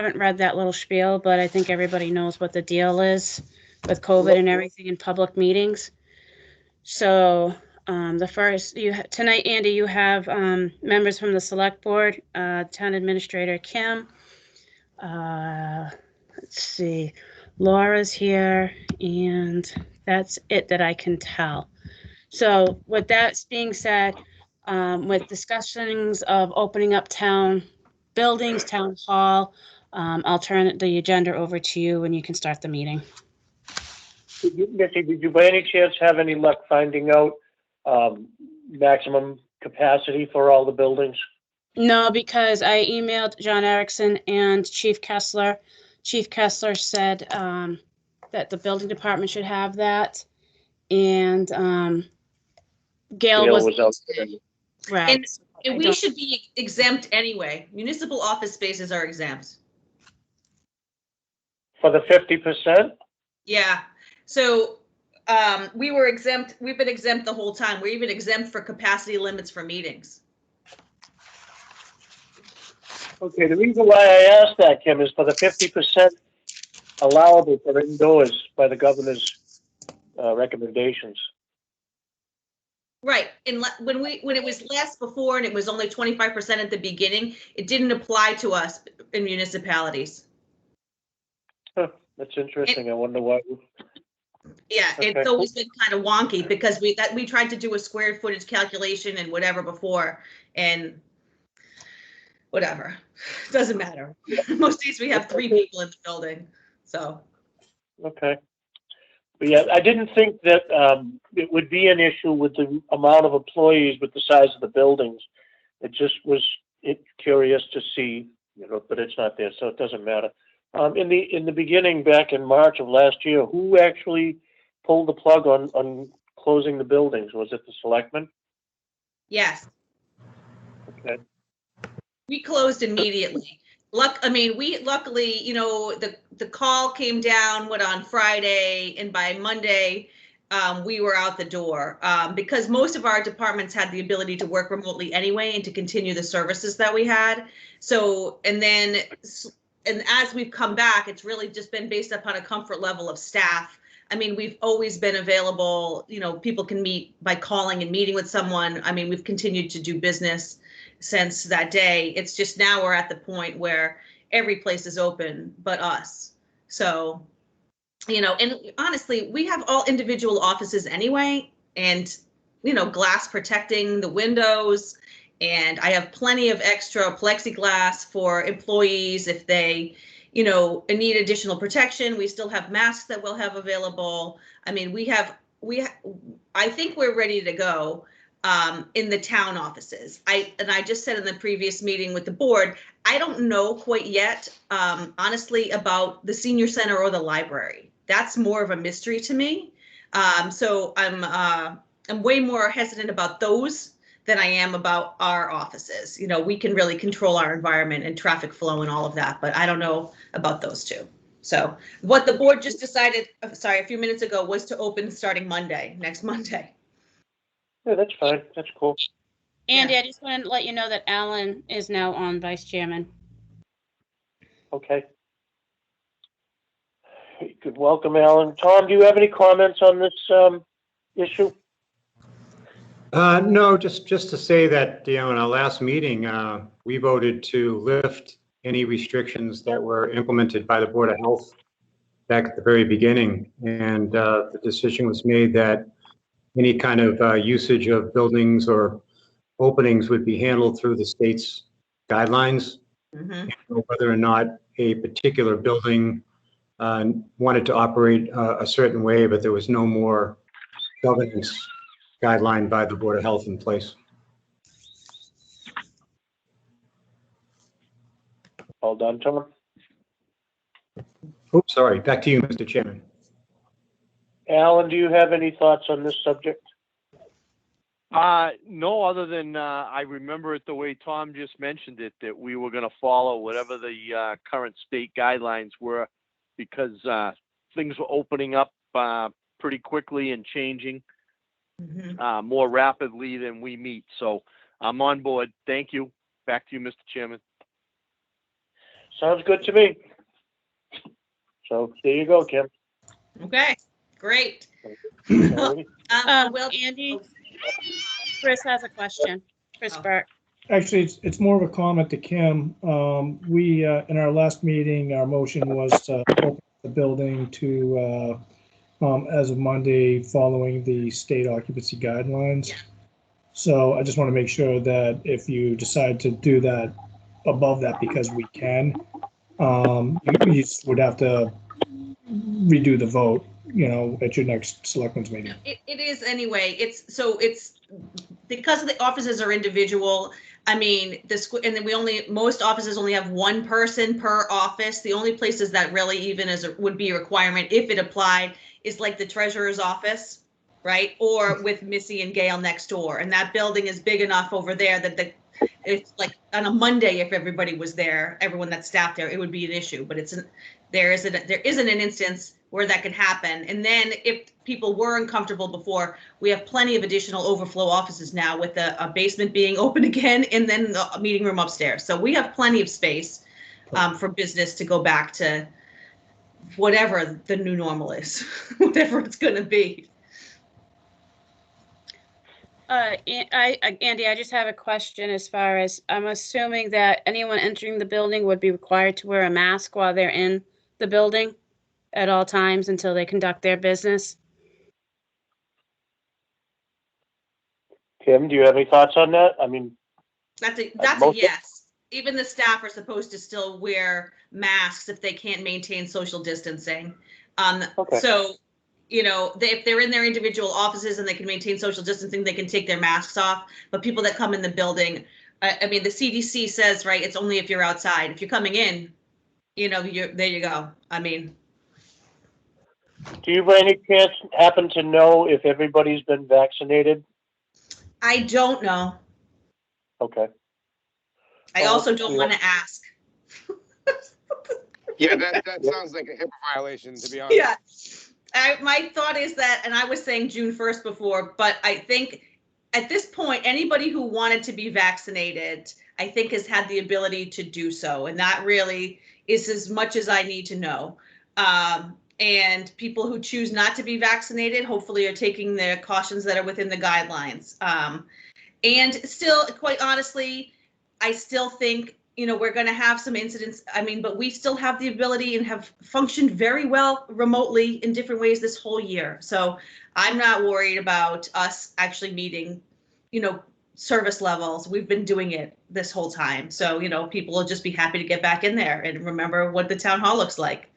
haven't read that little spiel, but I think everybody knows what the deal is with COVID and everything in public meetings. So the first, tonight, Andy, you have members from the select board, town administrator Kim. Let's see, Laura's here, and that's it that I can tell. So with that being said, with discussions of opening up town buildings, town hall, I'll turn the agenda over to you and you can start the meeting. Missy, did you by any chance have any luck finding out maximum capacity for all the buildings? No, because I emailed John Erickson and Chief Kessler. Chief Kessler said that the building department should have that, and Gail was out there. Right. And we should be exempt anyway. Municipal office spaces are exempt. For the 50%? Yeah. So we were exempt. We've been exempt the whole time. We're even exempt for capacity limits for meetings. Okay, the reason why I asked that, Kim, is for the 50% allowable for indoors by the governor's recommendations. Right. And when it was less before and it was only 25% at the beginning, it didn't apply to us in municipalities. Huh, that's interesting. I wonder why. Yeah, Okay. It's always been kind of wonky because we tried to do a square footage calculation and whatever before, and whatever, doesn't matter. Most days we have 3 people in the building, so. Okay. But yeah, I didn't think that it would be an issue with the amount of employees with the size of the buildings. It just was curious to see, but it's not there, so it doesn't matter. In the beginning, back in March of last year, who actually pulled the plug on closing the buildings? Was it the selectmen? Yes. Okay. We closed immediately. Luckily, the call came down on Friday, and by Monday, we were out the door because most of our departments had the ability to work remotely anyway and to continue the services that we had. So, and as we've come back, it's really just been based upon a comfort level of staff. I mean, we've always been available. People can meet by calling and meeting with someone. I mean, we've continued to do business since that day. It's just now we're at the point where every place is open but us. So, and honestly, we have all individual offices anyway, and, glass protecting the windows. And I have plenty of extra plexiglass for employees if they, need additional protection. We still have masks that we'll have available. I mean, I think we're ready to go. In the town offices. I just said in the previous meeting with the board, I don't know quite yet, honestly, about the senior center or the library. That's more of a mystery to me. So I'm way more hesitant about those than I am about our offices. We can really control our environment and traffic flow and all of that, but I don't know about those two. So what the board just decided, a few minutes ago, was to open starting next Monday. Yeah, that's fine. That's cool. Andy, I just wanted to let you know that Alan is now on vice chairman. Okay. Good. Welcome, Alan. Tom, do you have any comments on this issue? No, just to say that, in our last meeting, we voted to lift any restrictions that were implemented by the Board of Health back at the very beginning. And the decision was made that any kind of usage of buildings or openings would be handled through the state's guidelines. Mm-hmm. Whether or not a particular building wanted to operate a certain way, but there was no more governance guideline by the Board of Health in place. All done, Tom? Oops, sorry. Back to you, Mr. Chairman. Alan, do you have any thoughts on this subject? No, other than I remember it the way Tom just mentioned it, that we were going to follow whatever the current state guidelines were, because things were opening up pretty quickly and changing more rapidly than we meet. So I'm on board. Thank you. Back to you, Mr. Chairman. Sounds good to me. So there you go, Kim. Okay, great. Alrighty. Will, Andy, Chris has a question. Chris Oh. Burke. Actually, it's more of a comment to Kim. We, in our last meeting, our motion was to open the building to, as of Monday, following the state occupancy guidelines. So I just want to make sure that if you decide to do that above that, because we can, you just would have to redo the vote, at your next selectmen's meeting. it is anyway. It's because the offices are individual. I mean, and then most offices only have one person per office. The only places that really even would be a requirement if it applied is like the treasurer's office, right? Or with Missy and Gail next door. And that building is big enough over there that it's like on a Monday, if everybody was there, everyone that's staffed there, it would be an issue. But there isn't an instance where that could happen. And then if people were uncomfortable before, we have plenty of additional overflow offices now with a basement being open again and then the meeting room upstairs. So we have plenty of space for business to go back to whatever the new normal is, whatever it's going to be. Andy, I just have a question as far as I'm assuming that anyone entering the building would be required to wear a mask while they're in the building at all times until they conduct their business. Kim, do you have any thoughts on that? I mean, That's a yes. Even the staff are supposed to still wear masks if they can't maintain social distancing. Okay. So, if they're in their individual offices and they can maintain social distancing, they can take their masks off. But people that come in the building, I mean, the CDC says, right, it's only if you're outside. If you're coming in, there you go. I mean. do you by any chance happen to know if everybody's been vaccinated? I don't know. Okay. I also don't want to ask. Yeah, that sounds like a HIPAA violation, to be honest. Yeah. My thought is that, and I was saying June 1st before, but I think at this point, anybody who wanted to be vaccinated, I think has had the ability to do so. And that really is as much as I need to know. And people who choose not to be vaccinated, hopefully are taking the cautions that are within the guidelines. And still, quite honestly, I still think, we're going to have some incidents. I mean, but we still have the ability and have functioned very well remotely in different ways this whole year. So I'm not worried about us actually meeting, service levels. We've been doing it this whole time. So, people will just be happy to get back in there and remember what the town hall looks like.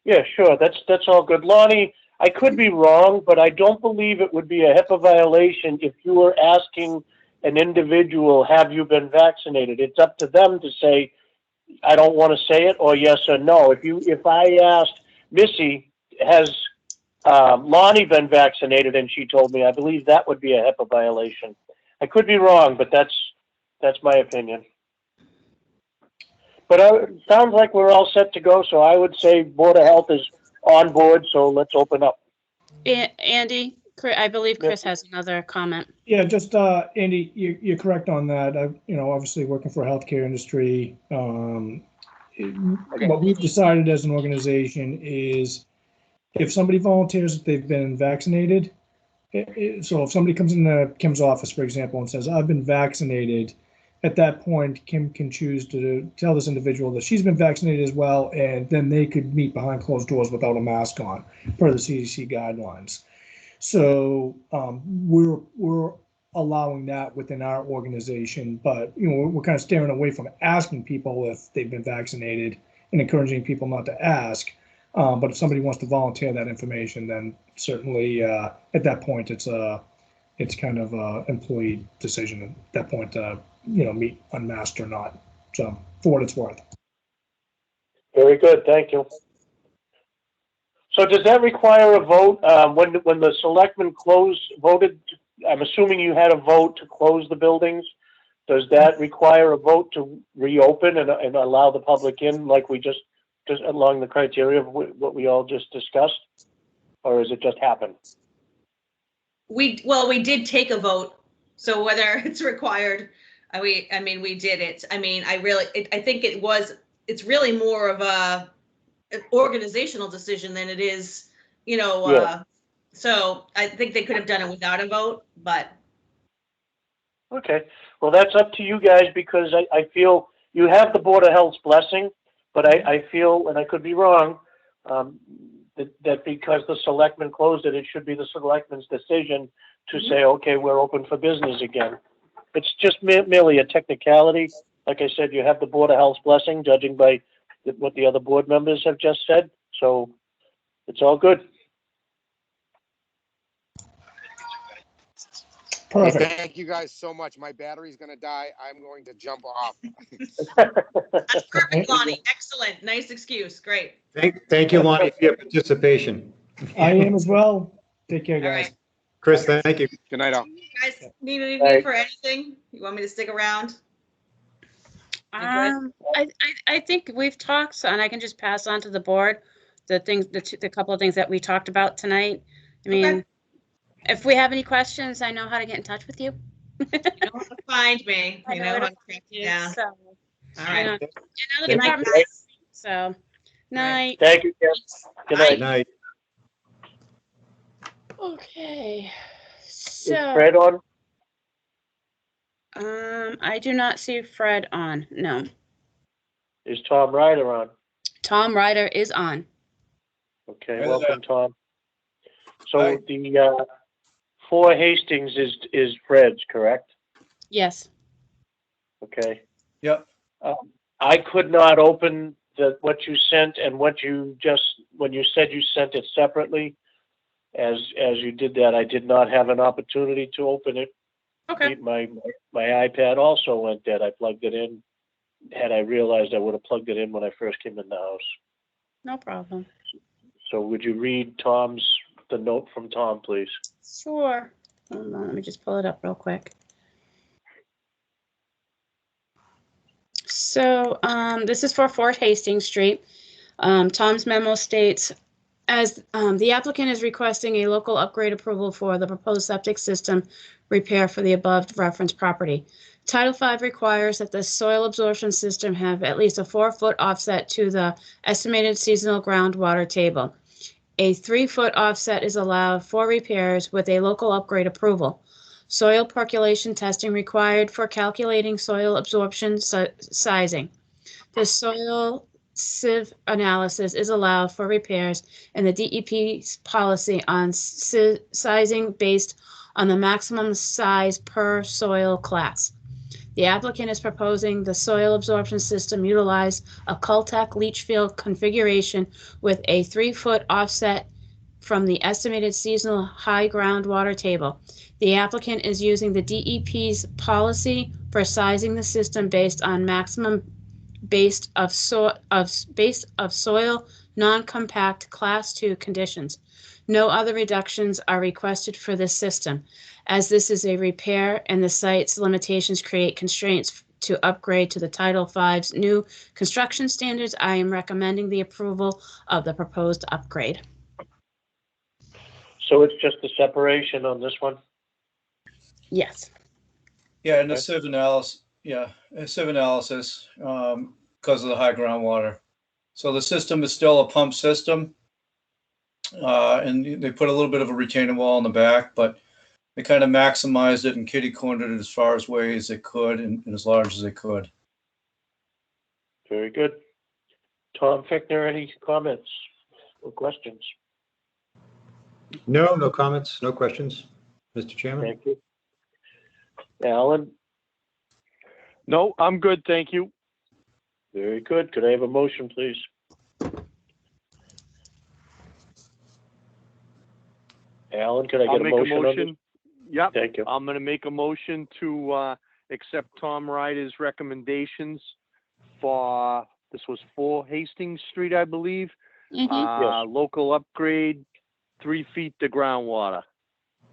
Yeah, sure. That's all good. Lonnie, I could be wrong, but I don't believe it would be a HIPAA violation if you were asking an individual, have you been vaccinated? It's up to them to say, I don't want to say it, or yes or no. If I asked Missy, has Lonnie been vaccinated, and she told me, I believe that would be a HIPAA violation. I could be wrong, but that's my opinion. But it sounds like we're all set to go, so I would say Board of Health is on board, so let's open up. Andy, I believe Chris has another comment. Yeah, just, Andy, you're correct on that. Obviously working for a healthcare industry. What we've decided as an organization is if somebody volunteers that they've been vaccinated, so if somebody comes into Kim's office, for example, and says, I've been vaccinated, at that point, Kim can choose to tell this individual that she's been vaccinated as well, and then they could meet behind closed doors without a mask on, per the CDC guidelines. So we're allowing that within our organization, but we're kind of steering away from asking people if they've been vaccinated and encouraging people not to ask. But if somebody wants to volunteer that information, then certainly at that point it's kind of an employee decision at that point to meet unmasked or not. So for what it's worth. Very good, thank you. So does that require a vote? When the selectmen voted, I'm assuming you had a vote to close the buildings. Does that require a vote to reopen and allow the public in, like we just along the criteria of what we all just discussed? Or is it just happen? We did take a vote. So whether it's required, we did it. I mean, I think it was it's really more of an organizational decision than it is, Yeah. so I think they could have done it without a vote, but Okay, well, that's up to you guys, because I feel you have the Board of Health's blessing, but I feel, and I could be wrong, that because the selectmen closed it, it should be the selectmen's decision to say, okay, we're open for business again. It's just merely a technicality. Like I said, you have the Board of Health's blessing, judging by what the other board members have just said, so it's all good. Perfect. Thank you guys so much. My battery's gonna die. I'm going to jump off. that's perfect, Lonnie. Excellent. Nice excuse. Great. Thank you, Lonnie, for your participation. I am as well. Take care, All guys. right. Chris, thank you. Good night, all. You guys need me Right. for anything? You want me to stick around? You good? I think we've talked, so, and I can just pass on to the board the things, the couple of things that we talked about tonight. I mean, Okay. if we have any questions, I know how to get in touch with you. You know how to find me. I You know know where how to to track me you, down. so, All you right. know, and other Good night, departments, guys. so, night. Thank you, Kim. Good Bye. Good night. night. Okay, Is so, Fred on? I do not see Fred on, no. Is Tom Ryder on? Tom Ryder is on. Okay, Hi welcome, Tom. So Hi. the 4 Hastings is Fred's, correct? Yes. Okay. Yep. I could not open what you sent, and when you said you sent it separately, as you did that, I did not have an opportunity to open it. Okay. My iPad also went dead. I plugged it in. Had I realized, I would have plugged it in when I first came in the house. No problem. So would you read the note from Tom, please? Sure. Hold on, let me just pull it up real quick. So this is for 4 Hastings Street. Tom's memo states, as the applicant is requesting a local upgrade approval for the proposed septic system repair for the above referenced property. Title V requires that the soil absorption system have at least a 4-foot offset to the estimated seasonal groundwater table. A 3-foot offset is allowed for repairs with a local upgrade approval. Soil percolation testing required for calculating soil absorption sizing. The soil sieve analysis is allowed for repairs and the DEP's policy on sizing based on the maximum size per soil class. The applicant is proposing the soil absorption system utilize a Cultec leach field configuration with a 3-foot offset from the estimated seasonal high groundwater table. The applicant is using the DEP's policy for sizing the system based on maximum based of soil non-compact class 2 conditions. No other reductions are requested for this system. As this is a repair and the site's limitations create constraints to upgrade to the Title V's new construction standards, I am recommending the approval of the proposed upgrade. So it's just the separation on this one? Yes. Yeah, and the Okay. sieve analysis, because of the high groundwater. So the system is still a pump system. And they put a little bit of a retaining wall in the back, but they kind of maximized it and kitty cornered it as far as way as they could and as large as they could. Very good. Tom Fickner, any comments or questions? No comments, no questions, Mr. Chairman. Thank you. Alan, No, I'm good, thank you. very good. Could I have a motion, please? Alan, could I I'll get a make a motion on this? motion. Yep, Thank you. I'm gonna make a motion to accept Tom Ryder's recommendations for, this was 4 Hastings Street, I believe. Mhm. Local upgrade, 3 feet to groundwater.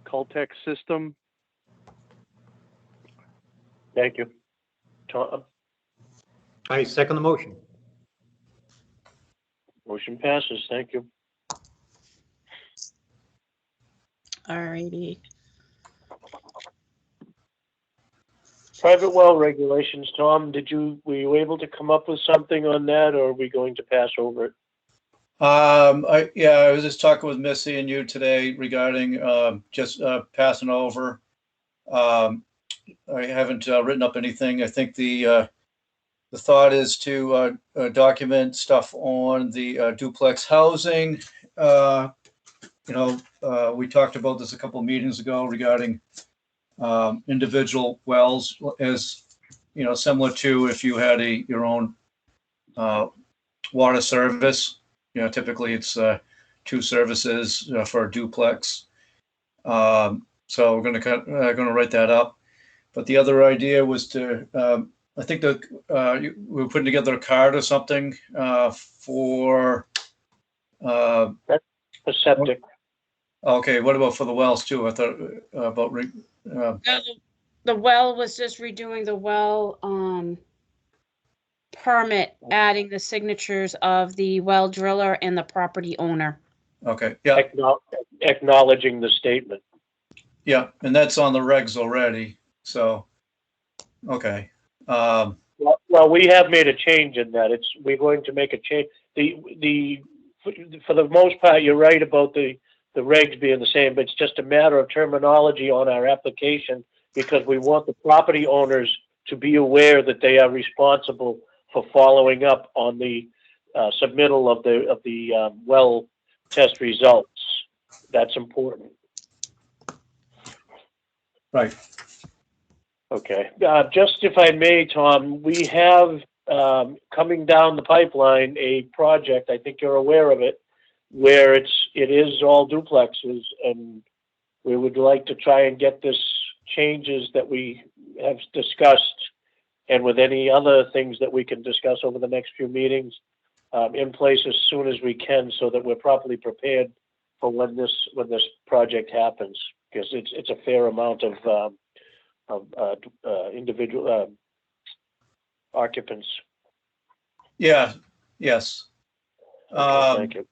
Cultec system. Thank you. Tom, I second the motion. motion passes. Thank you. Alrighty. Private well regulations, Tom, were you able to come up with something on that, or are we going to pass over it? I was just talking with Missy and you today regarding, just, passing over. I haven't written up anything. I think the thought is to document stuff on the duplex housing. We talked about this a couple of meetings ago regarding individual wells, as similar to if you had your own water service. Typically it's 2 services for a duplex. So we're going to write that up. But the other idea was to, I think that we were putting together a card or something for. That's a septic. Okay, what about for the wells too? I thought about. The well was just redoing the well permit, adding the signatures of the well driller and the property owner. Okay, yeah, Acknowledging the statement. yeah, and that's on the regs already. So, okay. Well, we have made a change in that. We're going to make a change. For the most part, you're right about the regs being the same, but it's just a matter of terminology on our application, because we want the property owners to be aware that they are responsible for following up on the submittal of the well test results. That's important. Right. Okay. Just if I may, Tom, we have coming down the pipeline a project, I think you're aware of it, where it is all duplexes, and we would like to try and get this changes that we have discussed, and with any other things that we can discuss over the next few meetings, in place as soon as we can, so that we're properly prepared for when this project happens, because it's a fair amount of individual occupants. Yeah. Yes. Okay, thank you.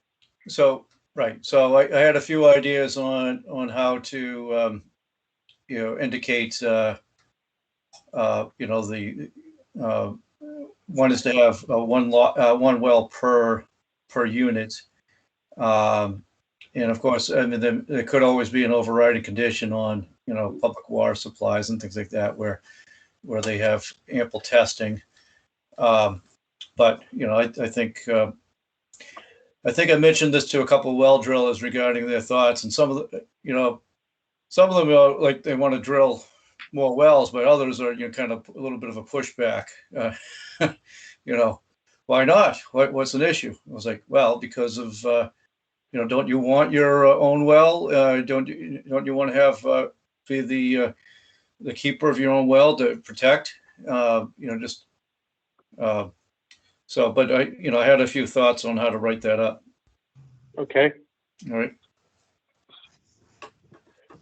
So right. So I had a few ideas on how to indicate the one is to have one well per unit. And of course, I mean, there could always be an overriding condition on, public water supplies and things like that, where they have ample testing. But, I think I mentioned this to a couple of well drillers regarding their thoughts, and some of them are like, they want to drill more wells, but others are, kind of a little bit of a pushback. Why not? What's an issue? I was like, well, because of, don't you want your own well? Don't you want to have be the keeper of your own well to protect? So, but I had a few thoughts on how to write that up. Okay. All right.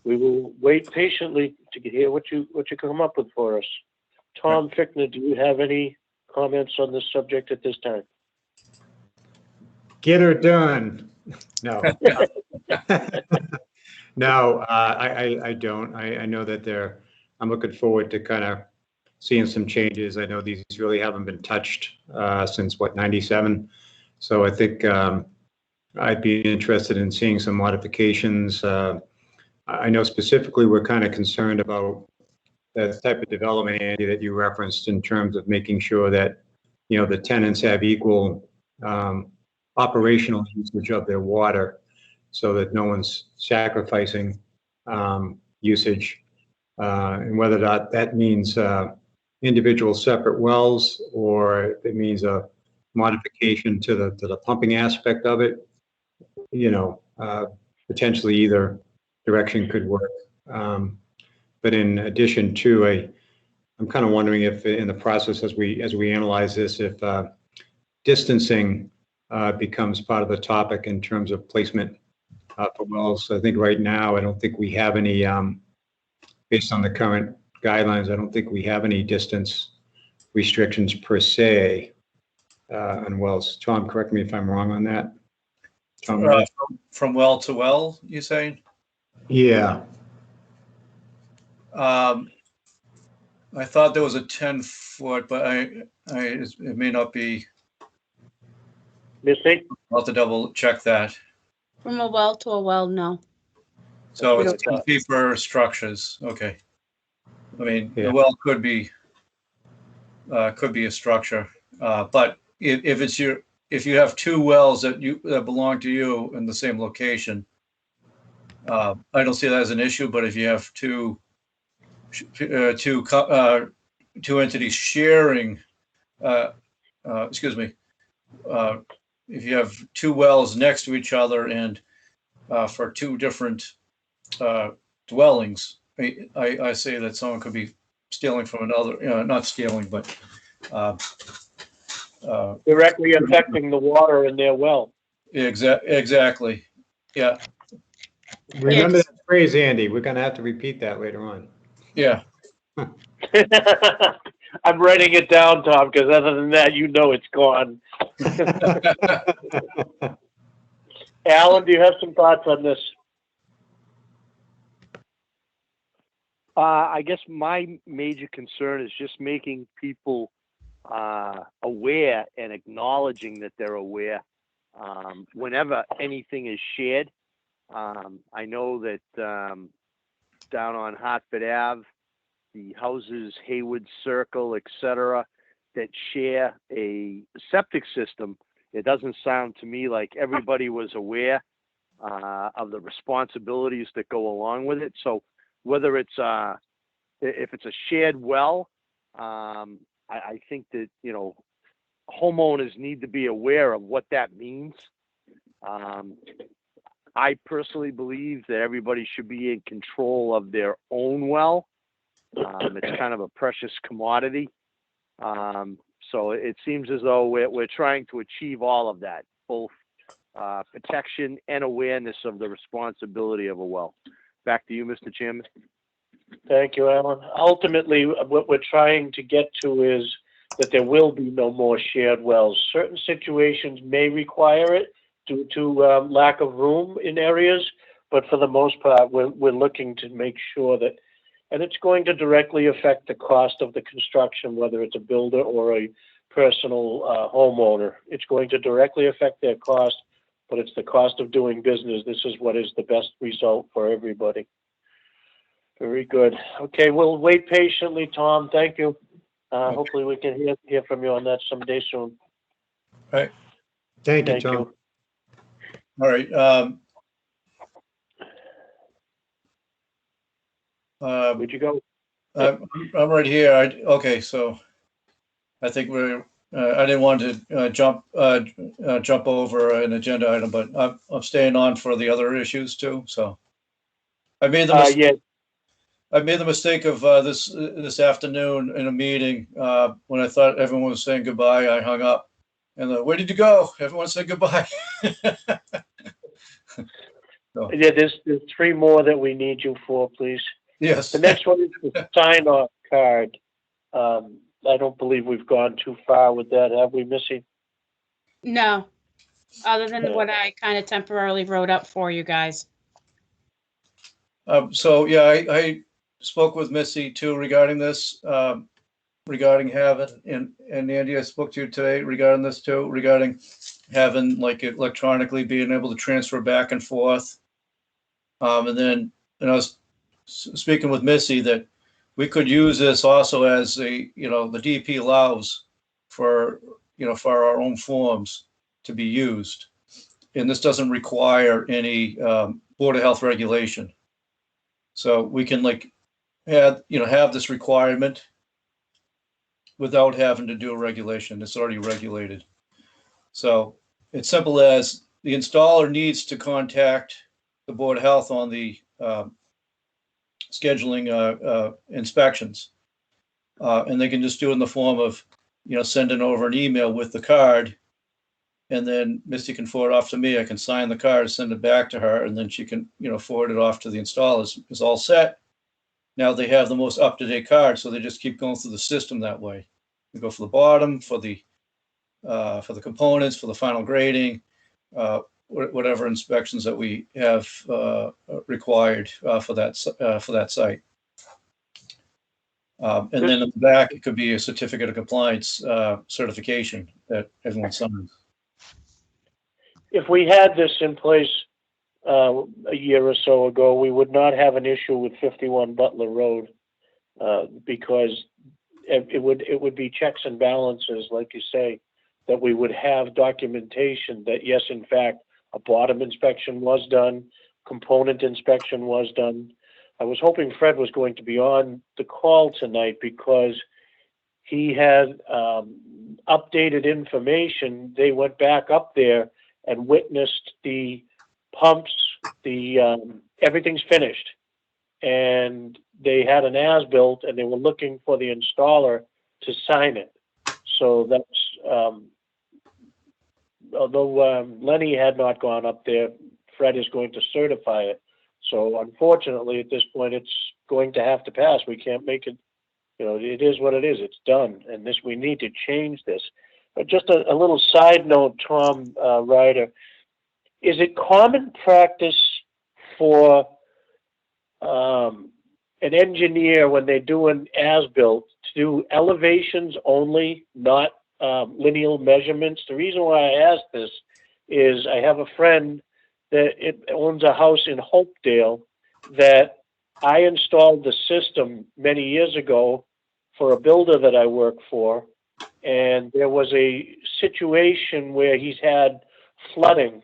We will wait patiently to hear what you come up with for us. Tom Fickner, do you have any comments on this subject at this time? Get her done. No. No, I don't. I know that I'm looking forward to kind of seeing some changes. I know these really haven't been touched since 97. So I think I'd be interested in seeing some modifications. I know specifically we're kind of concerned about the type of development, Andy, that you referenced in terms of making sure that, the tenants have equal operational usage of their water, so that no one's sacrificing usage, and whether or not that means individual separate wells, or it means a modification to the pumping aspect of it. Potentially either direction could work. But in addition to, I'm kind of wondering if in the process, as we analyze this, if distancing becomes part of the topic in terms of placement for wells. So I think right now, I don't think we have any, based on the current guidelines, I don't think we have any distance restrictions per se on wells. Tom, correct me if I'm wrong on that. Tom, From well to well, you saying? yeah. I thought there was a 10-foot, but it may not be. Missy? I'll have to double check that. From a well to a well, no. So That's it's what I 10 thought. feet for structures. Okay. I mean, Yeah. the well could be a structure, but if you have two wells that belong to you in the same location, I don't see that as an issue. But if you have two entities sharing, excuse me, if you have two wells next to each other and for two different dwellings, I say that someone could be stealing from another, not stealing, but Directly affecting the water in their well. exactly. Yeah. Remember Yes. that phrase, Andy. We're gonna have to repeat that later on. Yeah. I'm writing it down, Tom, because other than that, you know it's gone. Alan, do you have some thoughts on this? I guess my major concern is just making people aware and acknowledging that they're aware whenever anything is shared. I know that down on Hartford Ave, the houses, Haywood Circle, etc., that share a septic system, it doesn't sound to me like everybody was aware of the responsibilities that go along with it. So whether it's if it's a shared well, I think that, you know, homeowners need to be aware of what that means. I personally believe that everybody should be in control of their own well. It's kind of a precious commodity. So it seems as though we're trying to achieve all of that, both protection and awareness of the responsibility of a well. Back to you, Mr. Chairman. Thank you, Alan. Ultimately, what we're trying to get to is that there will be no more shared wells. Certain situations may require it due to lack of room in areas, but for the most part, we're looking to make sure that, and it's going to directly affect the cost of the construction, whether it's a builder or a personal homeowner. It's going to directly affect their cost, but it's the cost of doing business. This is what is the best result for everybody. Very good. Okay, we'll wait patiently, Tom. Thank you. Okay. Hopefully we can hear from you on that someday soon. Thank you, Thank Tom. you. All right. Where'd you go? I'm right here. Okay, so I think I didn't want to jump over an agenda item, but I'm staying on for the other issues too. So I made the Yeah, I made the mistake of this afternoon in a meeting when I thought everyone was saying goodbye. I hung up, and where did you go? Everyone said goodbye. yeah. There's three more that we need you for, please. Yes. The next one is the sign-off card. I don't believe we've gone too far with that, have we, Missy? No, other than what I kind of temporarily wrote up for you guys. So yeah, I spoke with Missy too regarding this, regarding having, and Andy, I spoke to you today regarding this too, regarding having like electronically being able to transfer back and forth. And then, I was speaking with Missy that we could use this also as the DP allows for our own forms to be used. And this doesn't require any Board of Health regulation. So we can have this requirement without having to do a regulation. It's already regulated. So it's simple as the installer needs to contact the Board of Health on the scheduling inspections. And they can just do it in the form of, sending over an email with the card. And then Misty can forward it off to me. I can sign the card, send it back to her, and then she can, forward it off to the installers. It's all set. Now they have the most up-to-date card, so they just keep going through the system that way. We go for the bottom, for the components, for the final grading, whatever inspections that we have required for that site. And then in the back, it could be a certificate of compliance certification that everyone signs. If we had this in place a year or so ago, we would not have an issue with 51 Butler Road because it would be checks and balances, like you say, that we would have documentation that yes, in fact, a bottom inspection was done, component inspection was done. I was hoping Fred was going to be on the call tonight because he had updated information. They went back up there and witnessed the pumps, everything's finished. And they had an as-built and they were looking for the installer to sign it. So that's, although Lenny had not gone up there, Fred is going to certify it. So unfortunately, at this point, it's going to have to pass. We can't make it, it is what it is. It's done. And we need to change this. But just a little side note, Tom Ryder, is it common practice for an engineer when they do an as-built to do elevations only, not lineal measurements? The reason why I ask this is I have a friend that owns a house in Hopedale that I installed the system many years ago for a builder that I work for. And there was a situation where he's had flooding.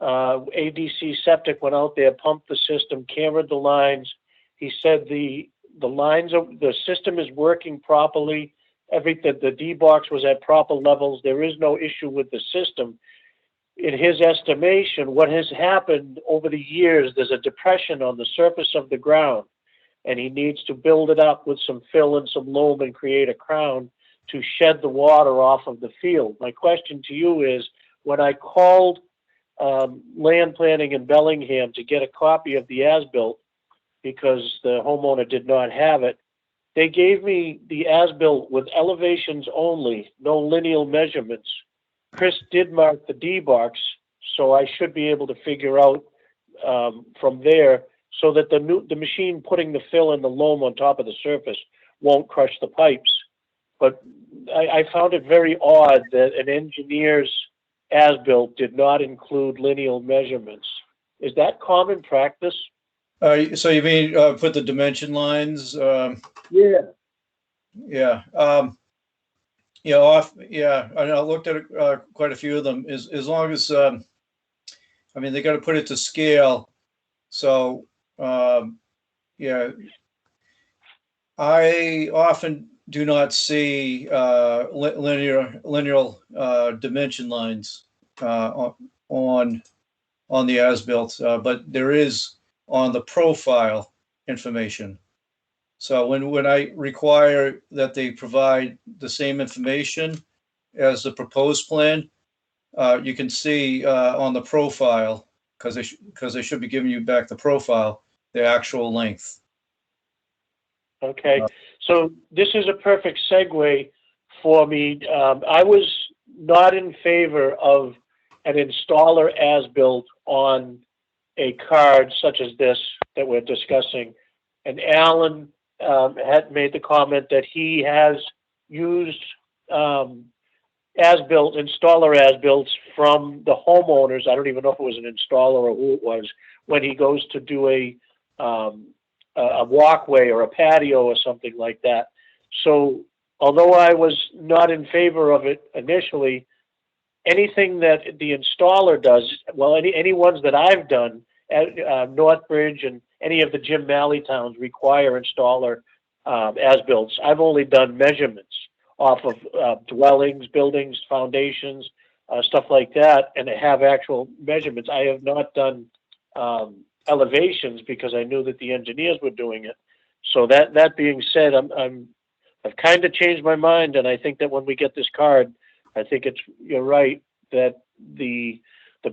ADC Septic went out there, pumped the system, cambered the lines. He said the system is working properly. The D-box was at proper levels. There is no issue with the system. In his estimation, what has happened over the years, there's a depression on the surface of the ground, and he needs to build it up with some fill and some loam and create a crown to shed the water off of the field. My question to you is, when I called land planning in Bellingham to get a copy of the as-built because the homeowner did not have it, they gave me the as-built with elevations only, no lineal measurements. Chris did mark the D-box, so I should be able to figure out from there so that the machine putting the fill and the loam on top of the surface won't crush the pipes. But I found it very odd that an engineer's as-built did not include lineal measurements. Is that common practice? So you mean put the dimension lines? Yeah. Yeah. I looked at quite a few of them. As long as, they got to put it to scale. So, I often do not see linear dimension lines on the as-built, but there is on the profile information. So when I require that they provide the same information as the proposed plan, you can see on the profile, because they should be giving you back the profile, the actual length. Okay, so this is a perfect segue for me. I was not in favor of an installer as-built on a card such as this that we're discussing. And Alan had made the comment that he has used as-built, installer as-builts from the homeowners. I don't even know if it was an installer or who it was, when he goes to do a walkway or a patio or something like that. So although I was not in favor of it initially, anything that the installer does, well, any ones that I've done at Northbridge and any of the Jim Malley towns require installer as-builts. I've only done measurements off of dwellings, buildings, foundations, stuff like that, and have actual measurements. I have not done elevations because I knew that the engineers were doing it. So that being said, I've kind of changed my mind, and I think that when we get this card, I think you're right that the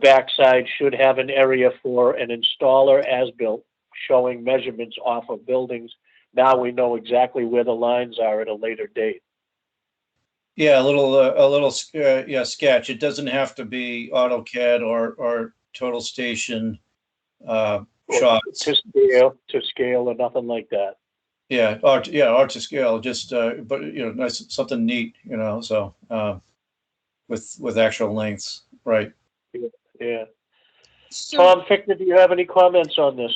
backside should have an area for an installer as-built showing measurements off of buildings. Now we know exactly where the lines are at a later date. Yeah, a little sketch. It doesn't have to be AutoCAD or Total Station shots. To scale or nothing like that. art to scale, just, but, nice, something neat, so, with actual lengths, right? Yeah. So, Tom Fickner, do you have any comments on this?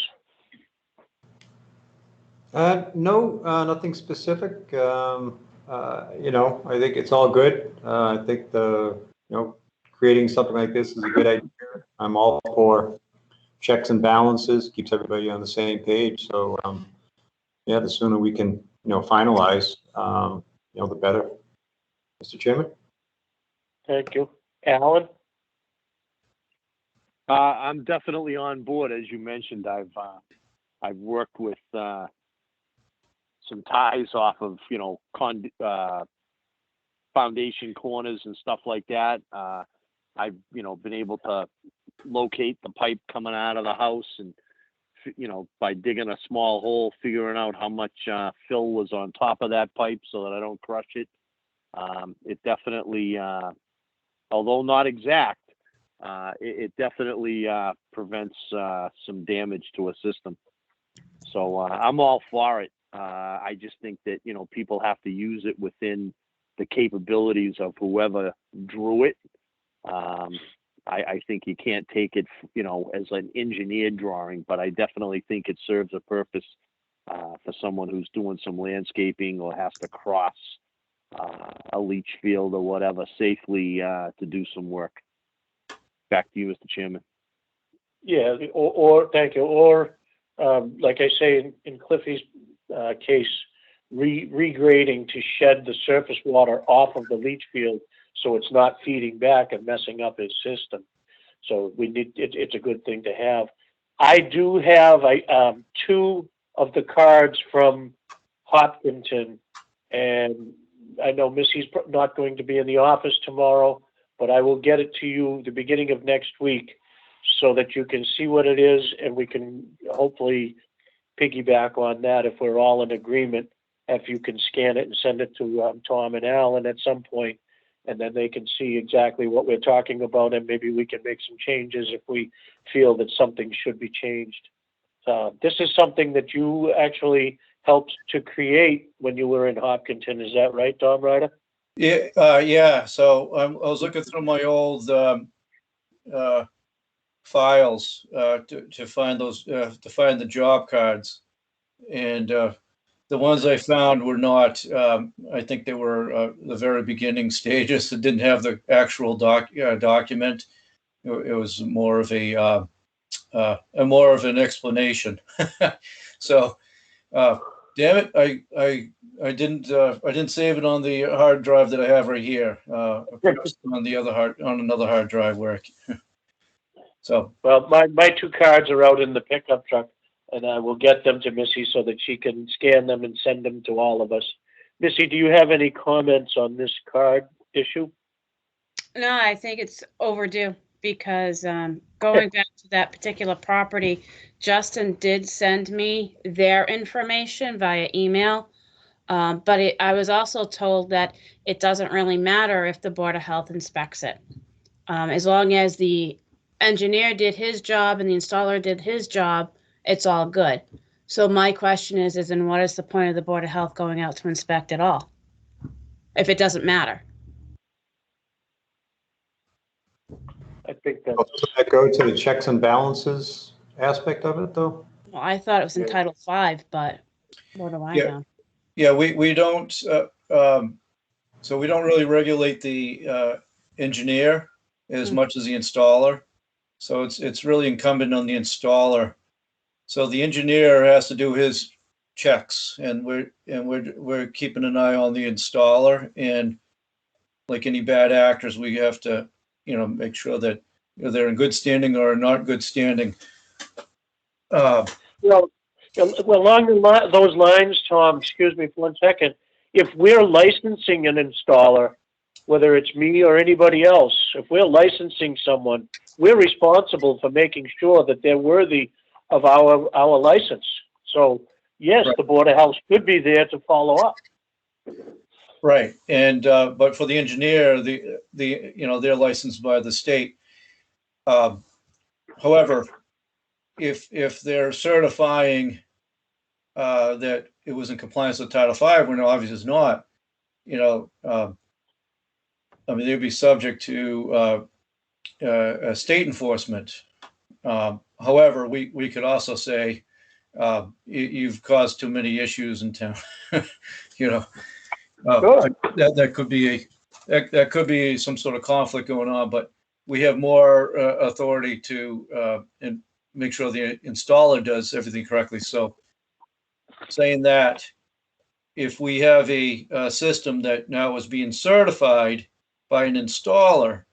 No, nothing specific. I think it's all good. I think creating something like this is a good idea. I'm all for checks and balances, keeps everybody on the same page. So, yeah, the sooner we can, finalize, the better. Mr. Chairman? Thank you. Alan? I'm definitely on board. As you mentioned, I've worked with some ties off of foundation corners and stuff like that. I've been able to locate the pipe coming out of the house, and by digging a small hole, figuring out how much fill was on top of that pipe so that I don't crush it. It definitely, although not exact, it definitely prevents some damage to a system. So I'm all for it. I just think that, people have to use it within the capabilities of whoever drew it. I think you can't take it, as an engineered drawing, but I definitely think it serves a purpose for someone who's doing some landscaping or has to cross a leach field or whatever safely to do some work. Back to you, Mr. Chairman. Yeah, or thank you. Or, like I say, in Cliffy's case, regrading to shed the surface water off of the leach field so it's not feeding back and messing up his system. So it's a good thing to have. I do have two of the cards from Hopkinton, and I know Missy's not going to be in the office tomorrow, but I will get it to you the beginning of next week so that you can see what it is, and we can hopefully piggyback on that if we're all in agreement. If you can scan it and send it to Tom and Alan at some point, and then they can see exactly what we're talking about, and maybe we can make some changes if we feel that something should be changed. This is something that you actually helped to create when you were in Hopkinton. Is that right, Tom Ryder? Yeah. So I was looking through my old files to find the job cards, and the ones I found were not. I think they were the very beginning stages. It didn't have the actual document. It was more of an explanation. So, damn it, I didn't save it on the hard drive that I have right here. On another hard drive where. So. Well, my two cards are out in the pickup truck, and I will get them to Missy so that she can scan them and send them to all of us. Missy, do you have any comments on this card issue? no, I think it's overdue because going back to that particular property, Justin did send me their information via email. But I was also told that it doesn't really matter if the Board of Health inspects it. As long as the engineer did his job and the installer did his job, it's all good. So my question is then what is the point of the Board of Health going out to inspect it all if it doesn't matter? I think that. Does that go to the checks and balances aspect of it, though? Well, I thought it was in Title V, but what do I know? Yeah, we don't. So we don't really regulate the engineer as much as the installer. So it's really incumbent on the installer. So the engineer has to do his checks, and we're keeping an eye on the installer. And like any bad actors, we have to make sure that they're in good standing or not good standing. Well, along those lines, Tom, excuse me for 1 second. If we're licensing an installer, whether it's me or anybody else, if we're licensing someone, we're responsible for making sure that they're worthy of our license. So yes, right. The Board of Health should be there to follow up. Right, and but for the engineer, they're licensed by the state. However, if they're certifying that it was in compliance with Title V, when obviously it's not, I mean, they'd be subject to state enforcement. However, we could also say, you've caused too many issues in town. Sure. That could be some sort of conflict going on, but we have more authority to and make sure the installer does everything correctly. So saying that, if we have a system that now is being certified by an installer,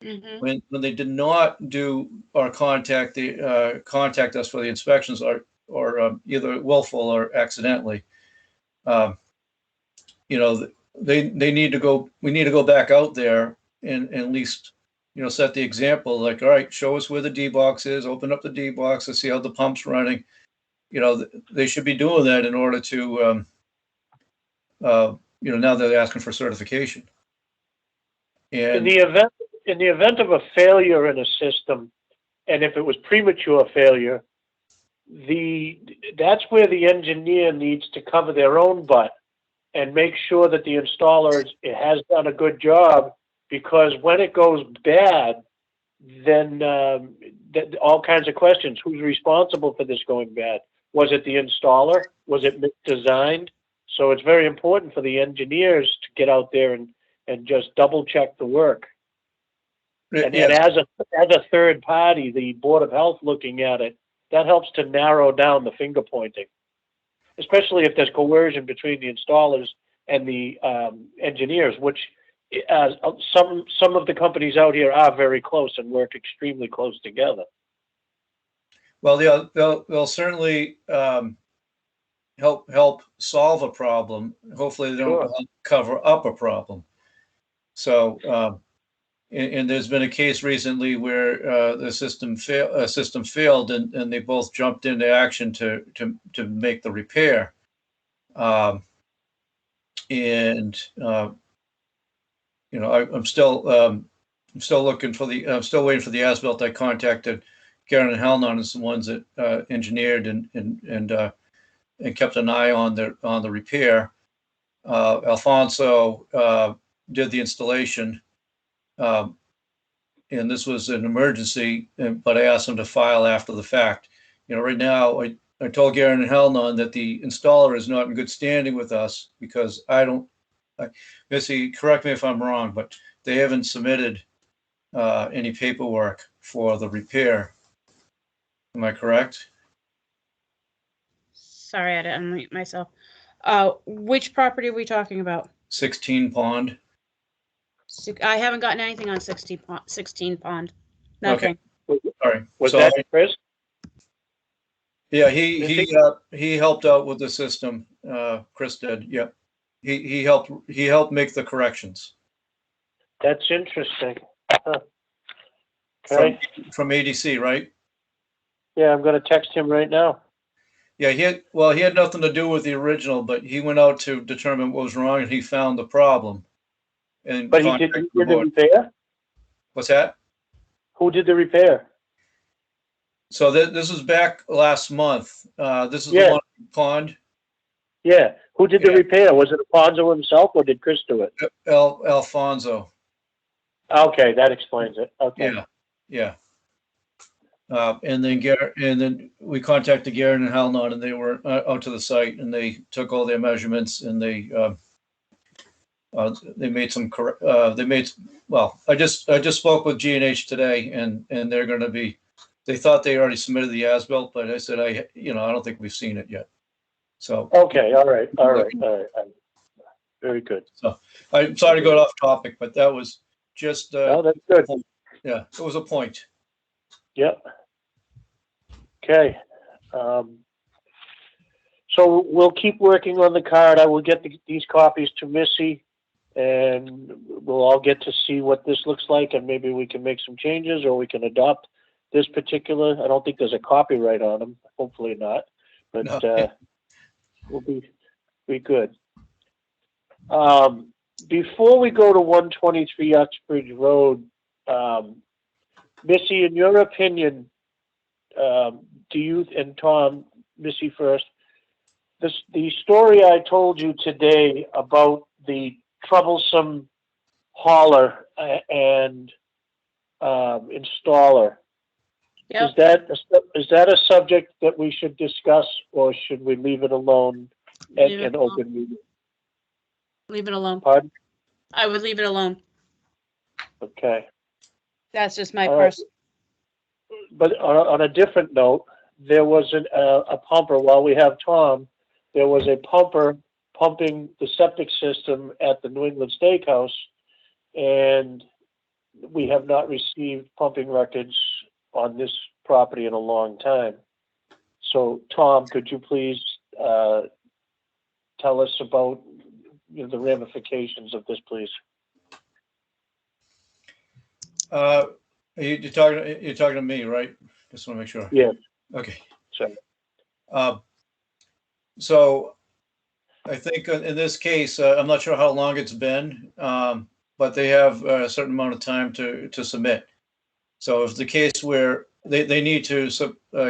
Mhm. when they did not do or contact us for the inspections, or either willful or accidentally, they need to go. We need to go back out there and at least set the example. Like, all right, show us where the D box is. Open up the D box and see how the pump's running. They should be doing that in order to now they're asking for certification. In And the event of a failure in a system, and if it was premature failure, that's where the engineer needs to cover their own butt and make sure that the installer has done a good job, because when it goes bad, then all kinds of questions. Who's responsible for this going bad? Was it the installer? Was it misdesigned? So it's very important for the engineers to get out there and just double check the work. And as a third party, the Board of Health looking at it, that helps to narrow down the finger pointing, especially if there's coercion between the installers and the engineers, which some of the companies out here are very close and work extremely close together. well, they'll certainly help solve a problem. Hopefully, they don't Sure. cover up a problem. So, and there's been a case recently where the system failed, and they both jumped into action to make the repair. I'm still looking for I'm still waiting for the as-built. I contacted Karen and Halnon as the ones that engineered and kept an eye on the repair. Alfonso did the installation, and this was an emergency, but I asked him to file after the fact. Right now, I told Garen and Halnon that the installer is not in good standing with us, because Missy, correct me if I'm wrong, but they haven't submitted any paperwork for the repair. Am I correct? Sorry, I had to unmute myself. Which property are we talking about? 16 Pond. I haven't gotten anything on 16 Pond. Okay. Nothing. All right. Was So, that Chris? yeah, he helped out with the system. Chris did. Yeah, he helped make the corrections That's interesting. Huh. Okay. from ADC, right? Yeah, I'm going to text him right now. Yeah, he had nothing to do with the original, but he went out to determine what was wrong, and he found the problem. And But he did contacted the board. repair? What's that? Who did the repair? So this was back last month. This is Yeah. the one Pond. Yeah. Who did the Yeah. repair? Was it Alfonso himself, or did Chris do it? Alfonso. Okay, that explains it. Okay. Yeah. And then we contacted Garen and Halnon, and they were out to the site, and they took all their measurements, and they made some correct. I just spoke with G&H today, and they're going to be. They thought they already submitted the as-built, but I said I don't think we've seen it yet. So Okay. All right. Very good. So I'm sorry to go off topic, but that was just. Oh, that's good. Yeah, it was a point. Yep. Okay. So we'll keep working on the card. I will get these copies to Missy, and we'll all get to see what this looks like, and maybe we can make some changes, or we can adopt this particular. I don't think there's a copyright on them. Hopefully not, but No. we'll be good. Before we go to 123 Oxbridge Road, Missy, in your opinion, do you, and Tom, Missy first, the story I told you today about the troublesome hauler and installer, Yep, is that a subject that we should discuss, or should we leave it alone at Leave it an alone. open meeting? leave it alone. Pardon? I would leave it alone. Okay. That's just my All right. person. But on a different note, there was a pumper, while we have Tom, there was a pumper pumping the septic system at the New England Steakhouse, and we have not received pumping records on this property in a long time. So, Tom, could you please tell us about the ramifications of this, please? You're talking to me, right? Just want to make sure. Yeah. Okay. So, So I think in this case, I'm not sure how long it's been, but they have a certain amount of time to submit. So if the case where they need to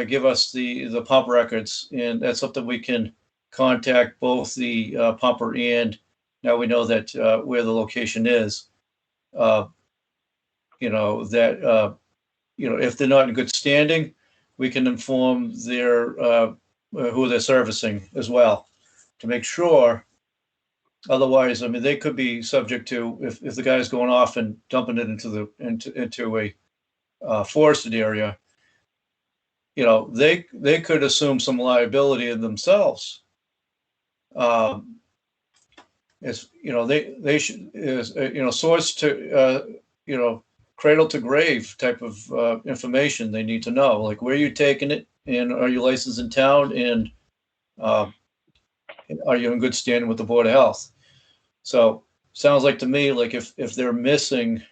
give us the pump records, and that's something we can contact both the pumper, and now we know that where the location is. If they're not in good standing, we can inform their who they're servicing as well to make sure. Otherwise, I mean, they could be subject to, if the guy's going off and dumping it into a forested area, they could assume some liability in themselves. They should, source to, cradle to grave type of information they need to know, like where you're taking it, and are you licensed in town, and are you in good standing with the Board of Health? So sounds like to me like if they're missing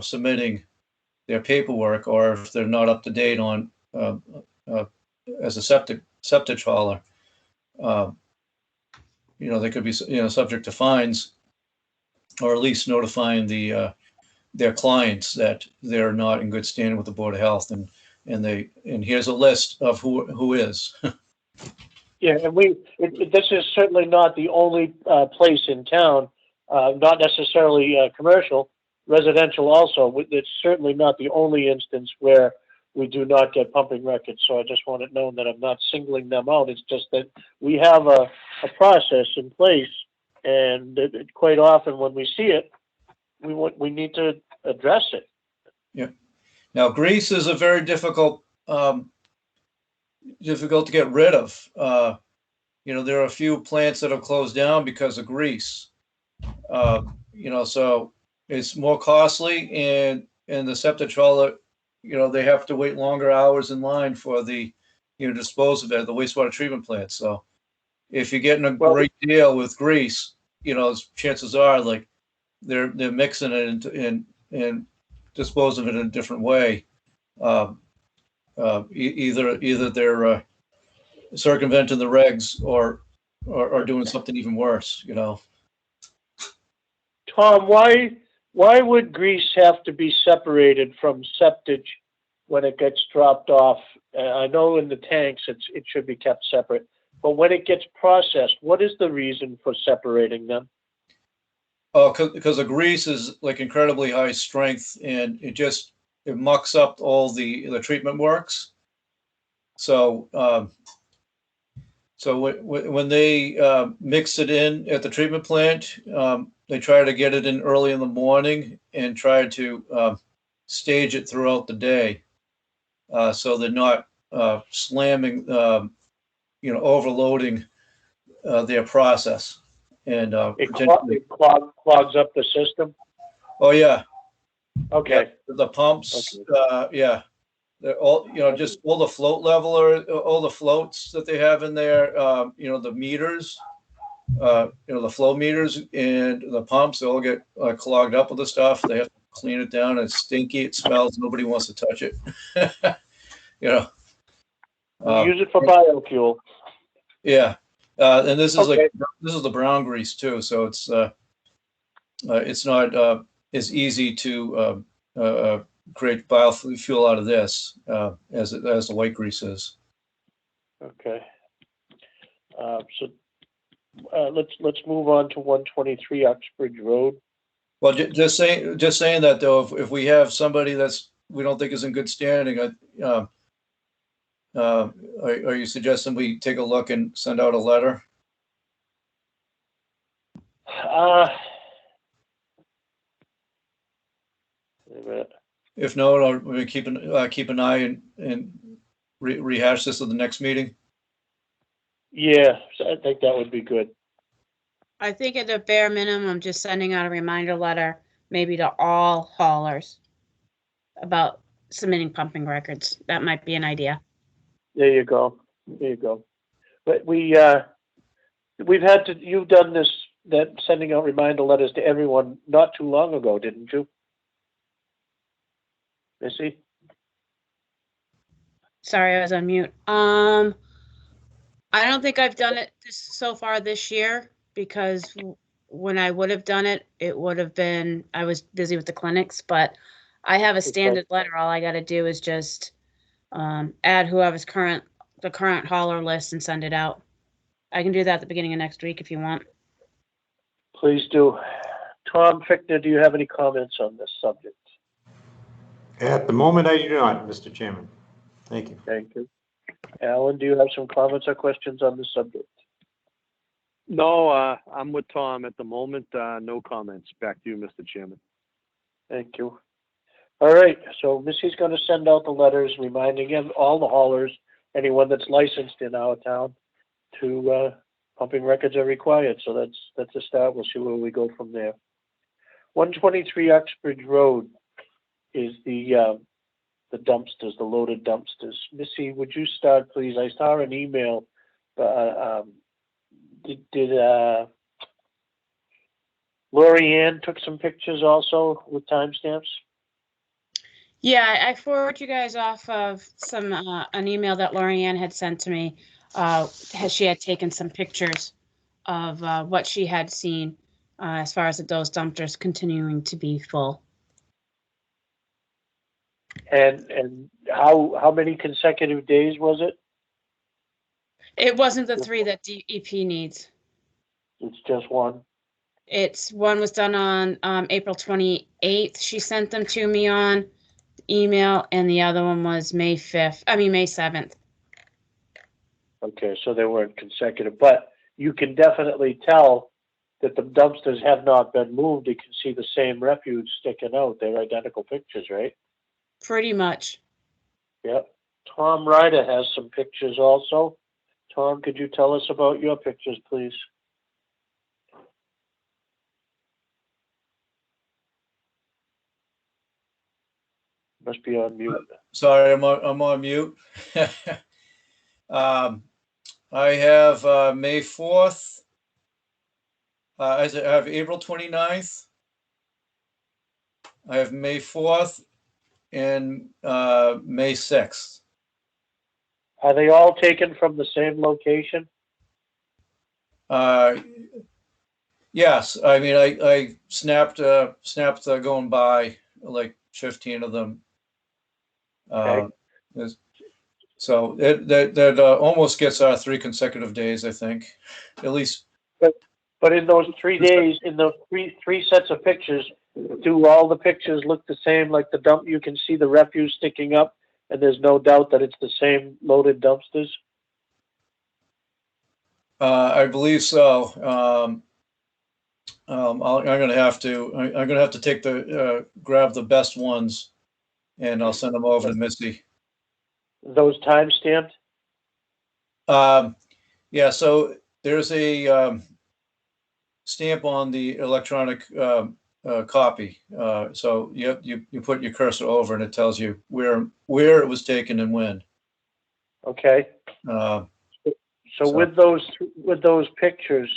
submitting their paperwork, or if they're not up to date on as a septic hauler, they could be subject to fines, or at least notifying their clients that they're not in good standing with the Board of Health, and here's a list of who is. yeah, and this is certainly not the only place in town, not necessarily commercial, residential also. It's certainly not the only instance where we do not get pumping records. So I just want it known that I'm not singling them out. It's just that we have a process in place, and quite often when we see it, we need to address it. Yeah. Now, grease is a very difficult to get rid of. There are a few plants that have closed down because of grease. So it's more costly, and the septic hauler, they have to wait longer hours in line for the, dispose of it at the wastewater treatment plant. So if you're getting a great deal with grease, chances are like they're mixing it and dispose of it in a different way. Either they're circumventing the regs, or doing something even worse. Tom, why would grease have to be separated from septic when it gets dropped off? I know in the tanks it should be kept separate, but when it gets processed, what is the reason for separating them? Oh, because the grease is like incredibly high strength, and it mucks up all the treatment works. So when they mix it in at the treatment plant, they try to get it in early in the morning and try to stage it throughout the day, so they're not slamming, overloading their process. And It clogs up the system. Oh yeah. Okay. Yeah, the pumps. Okay. Yeah. They're all, just all the float leveler, all the floats that they have in there. The meters, the flow meters and the pumps, they all get clogged up with the stuff. They have to clean it down. It's stinky. It smells. Nobody wants to touch it. Use it for biofuel. Yeah. And this is okay. this is the brown grease too. So it's not as easy to create biofuel out of this as the white grease is. Okay. Let's move on to 123 Oxbridge Road. Well, just saying that though, if we have somebody we don't think is in good standing, are you suggesting we take a look and send out a letter? Wait a minute. If no, we keep an eye and rehash this at the next meeting. Yeah, I think that would be good. I think at the bare minimum, just sending out a reminder letter, maybe to all haulers about submitting pumping records. That might be an idea. There you go. There you go. But we've had to, you've done this, that sending out reminder letters to everyone not too long ago, didn't you? Missy? Sorry, I was on mute. I don't think I've done it so far this year because when I would have done it, it would have been, I was busy with the clinics, but I have a standard letter. All I got to do is just add whoever's the current hauler list and send it out. I can do that at the beginning of next week if you want. Please do. Tom Fickner, do you have any comments on this subject? At the moment, I do not, Mr. Chairman. Thank you. Thank you. Alan, do you have some comments or questions on this subject? No, I'm with Tom at the moment. No comments. Back to you, Mr. Chairman. Thank you. All right, so Missy's going to send out the letters reminding all the haulers, anyone that's licensed in our town, to pumping records are required. So that's a start. We'll see where we go from there. 123 Oxbridge Road is the dumpsters, the loaded dumpsters. Missy, would you start, please? I saw an email. Did Lori Ann took some pictures also with timestamps? Yeah, I forwarded you guys off of some an email that Lorianne had sent to me. She had taken some pictures of what she had seen as far as those dumpsters continuing to be full. And how many consecutive days was it? It wasn't the 3 that DEP needs. It's just one. One was done on April 28th. She sent them to me on email, and the other one was May 7th. Okay, so they weren't consecutive, but you can definitely tell that the dumpsters have not been moved. You can see the same refuse sticking out. They're identical pictures, right? Pretty much. Yep. Tom Ryder has some pictures also. Tom, could you tell us about your pictures, please? Must be on mute. Sorry, I'm on mute. I have May 4th. I have April 29th. I have May 4th and May 6th. Are they all taken from the same location? Yes, I mean I snapped going by like 15 of them. Okay. So that almost gets our 3 consecutive days, I think, at least. But in those 3 days, in those three sets of pictures, do all the pictures look the same? Like the dump, you can see the refuse sticking up, and there's no doubt that it's the same loaded dumpsters. I believe so. I'm gonna have to take grab the best ones, and I'll send them over to Misty. Those time stamped? Yeah, so there's a stamp on the electronic copy. So you put your cursor over and it tells you where it was taken and when. Okay. So with those pictures,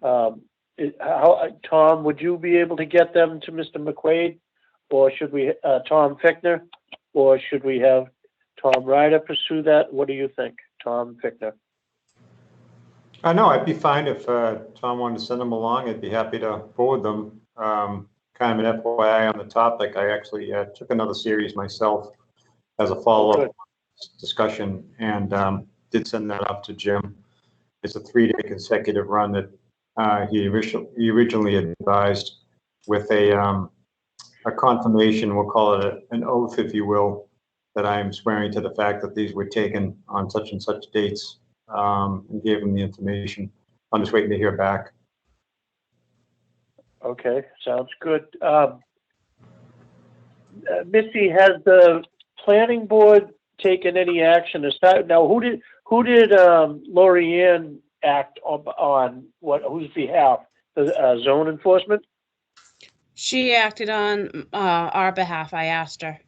Tom, would you be able to get them to Mr. McQuaid, or should we, Tom Fickner, or should we have Tom Ryder pursue that? What do you think, Tom Fickner? No, I'd be fine if Tom wanted to send them along. I'd be happy to forward them. Kind of an FYI on the topic, I actually took another series myself as a follow-up discussion and did send that up to Jim. It's a 3-day consecutive run that he originally advised with a confirmation, we'll call it an oath, if you will, that I am swearing to the fact that these were taken on such and such dates, and gave him the information. I'm just waiting to hear back. Okay, sounds good. Missy, has the planning board taken any action aside? Now, who did Lori Ann act on whose behalf? The zone enforcement? She acted on our behalf. I asked her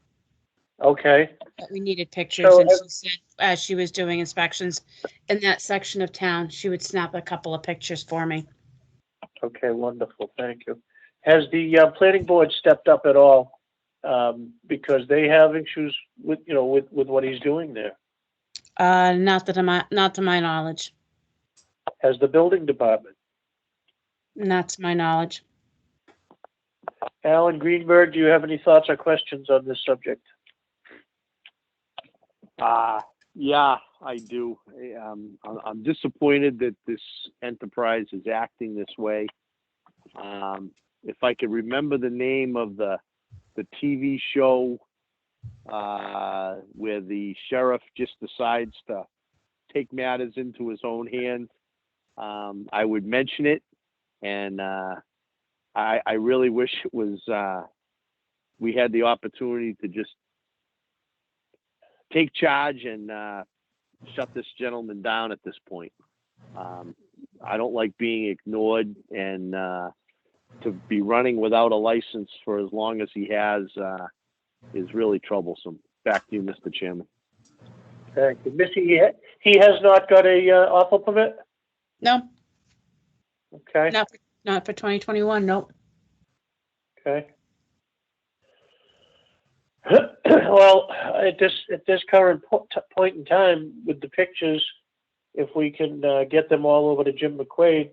Okay, that we needed pictures, So and she said as she was doing inspections in that section of town, she would snap a couple of pictures for me. okay, wonderful, thank you. Has the planning board stepped up at all? Because they have issues with what he's doing there. Not to my knowledge. Has the building department? Not to my knowledge. Alan Greenberg, do you have any thoughts or questions on this subject? Yeah, I do. I'm disappointed that this enterprise is acting this way. If I could remember the name of the TV show where the sheriff just decides to take matters into his own hands, I would mention it. And I really wish it was we had the opportunity to just take charge and shut this gentleman down at this point. I don't like being ignored, and to be running without a license for as long as he has is really troublesome. Back to you, Mr. Chairman. Thank you. Missy, he has not got a awful permit? No, Okay, not for 2021. Nope. okay. Well, at this current point in time, with the pictures, if we can get them all over to Jim McQuaid,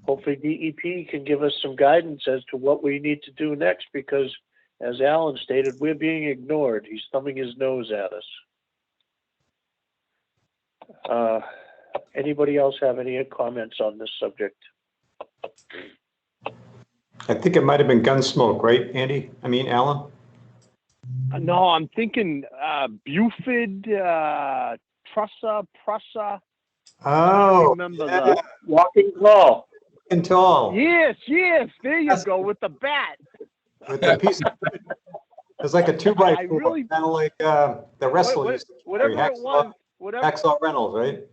hopefully DEP can give us some guidance as to what we need to do next, because as Alan stated, we're being ignored. He's thumbing his nose at us. Anybody else have any comments on this subject? I think it might have been Gunsmoke, right, Andy? I mean, Alan? No, I'm thinking Buford, Prussia. I Oh, remember yeah. Walking tall. And tall. Yes, there you go, with the bat. With a piece of, it's like a 2x4, I really- kind of like the wrestler used to carry, Whatever it was, whatever. Hacksaw Reynolds, right?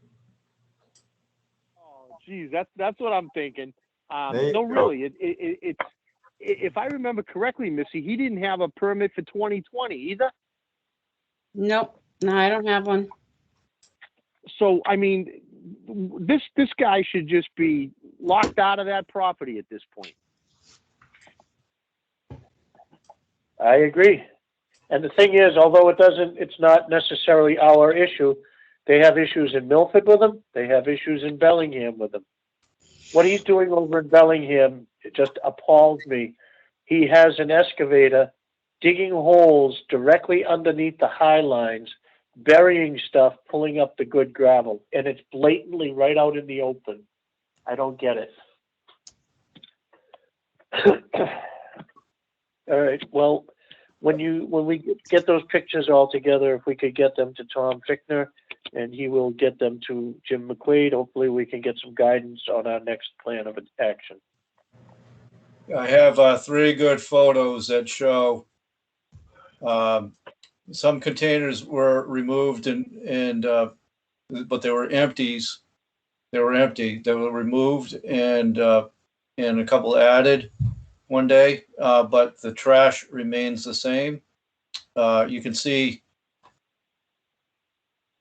Oh, geez, that's what I'm thinking. There you No, go. really, it's if I remember correctly, Missy, he didn't have a permit for 2020 either. Nope. No, I don't have one. So, I mean, this guy should just be locked out of that property at this point. I agree. And the thing is, although it's not necessarily our issue, they have issues in Milford with him. They have issues in Bellingham with him. What he's doing over in Bellingham, it just appalls me. He has an excavator digging holes directly underneath the high lines, burying stuff, pulling up the good gravel, and it's blatantly right out in the open. I don't get it. All right, well, when we get those pictures all together, if we could get them to Tom Fickner, and he will get them to Jim McQuaid, hopefully we can get some guidance on our next plan of action. I have 3 good photos that show some containers were removed but they were empties. They were empty. They were removed and a couple added one day, but the trash remains the same. You can see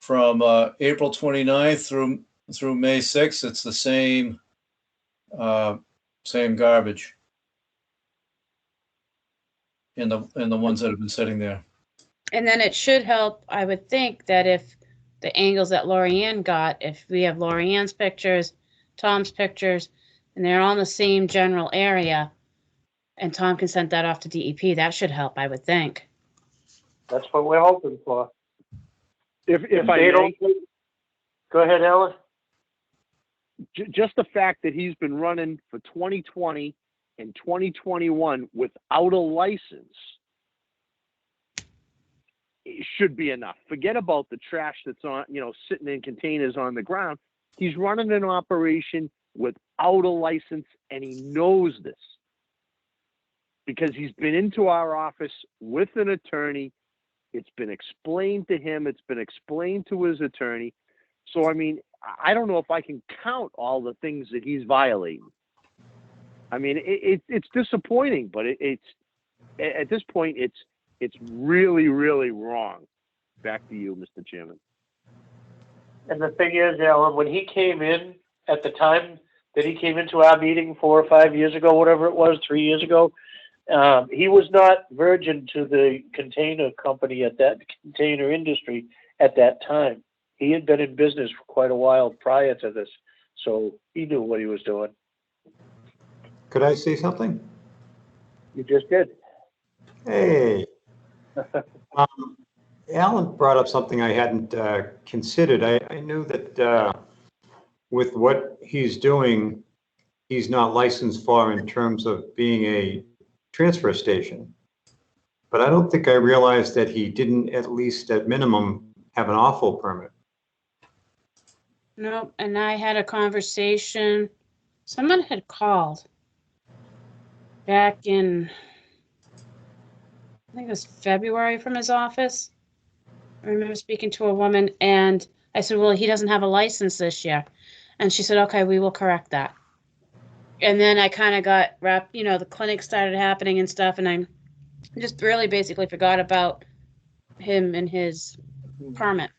from April 29th through May 6th, it's the same garbage in the ones that have been sitting there. And then it should help, I would think, that if the angles that Lori Ann got, if we have Lori Ann's pictures, Tom's pictures, and they're all in the same general area, and Tom can send that off to DEP, that should help, I would think. That's what we're hoping for. If I They may, don't- Go ahead, Alan. just the fact that he's been running for 2020 and 2021 without a license should be enough. Forget about the trash that's on, sitting in containers on the ground. He's running an operation without a license, and he knows this because he's been into our office with an attorney. It's been explained to him. It's been explained to his attorney. So, I mean, I don't know if I can count all the things that he's violating. I mean, it's disappointing, but it's at this point, it's really, really wrong. Back to you, Mr. Chairman. And the thing is, Alan, when he came in, at the time that he came into our meeting 4 or 5 years ago, whatever it was, 3 years ago, he was not virgin to the container company container industry at that time. He had been in business for quite a while prior to this, so he knew what he was doing. Could I say something? You just did. Hey. Alan brought up something I hadn't considered. I knew that with what he's doing, he's not licensed for in terms of being a transfer station. But I don't think I realized that he didn't, at least at minimum, have an awful permit. No, and I had a conversation, someone had called back in, I think it was February, from his office. I remember speaking to a woman and I said, well, he doesn't have a license this year. And she said, okay, we will correct that. And then I kind of got wrapped, the clinic started happening and stuff. And I just really basically forgot about him and his permit.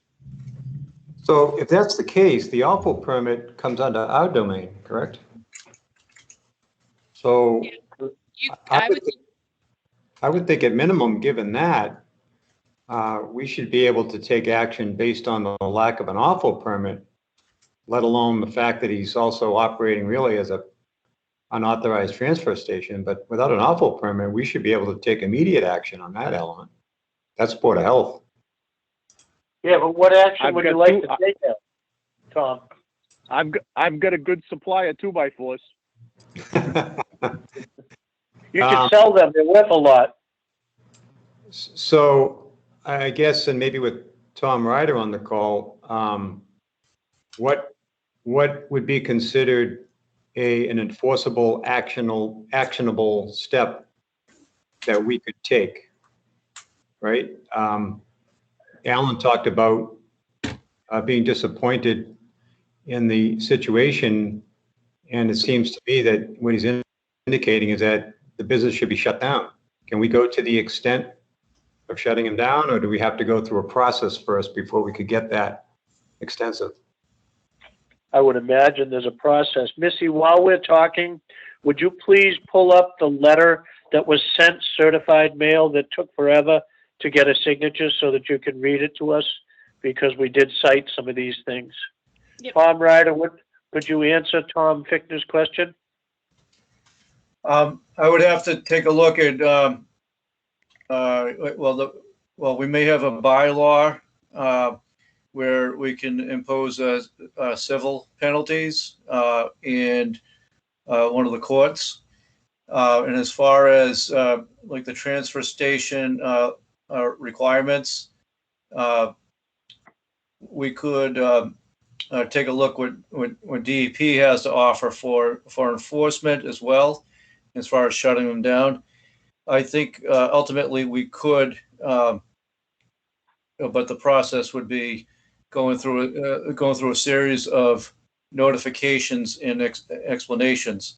So if that's the case, the awful permit comes under our domain, correct? So I would think at minimum, given that, we should be able to take action based on the lack of an awful permit, let alone the fact that he's also operating really as a unauthorized transfer station. But without an awful permit, we should be able to take immediate action on that element. That's Board of Health. Yeah, but what action would you like to take now, Tom? I've got a good supply of 2x4s. You can sell them. They're worth a lot. So I guess, and maybe with Tom Ryder on the call, what would be considered an enforceable, actionable step that we could take, right? Alan talked about being disappointed in the situation, and it seems to me that what he's indicating is that the business should be shut down. Can we go to the extent of shutting him down, or do we have to go through a process first before we could get that extensive? I would imagine there's a process. Missy, while we're talking, would you please pull up the letter that was sent certified mail that took forever to get a signature so that you can read it to us? Because we did cite some of these things. Yep. Tom Ryder, could you answer Tom Fichtner's question? I would have to take a look at, we may have a bylaw where we can impose civil penalties in one of the courts. And as far as like the transfer station requirements, we could take a look what DEP has to offer for enforcement as well, as far as shutting them down. I think ultimately we could, but the process would be going through a series of notifications and explanations.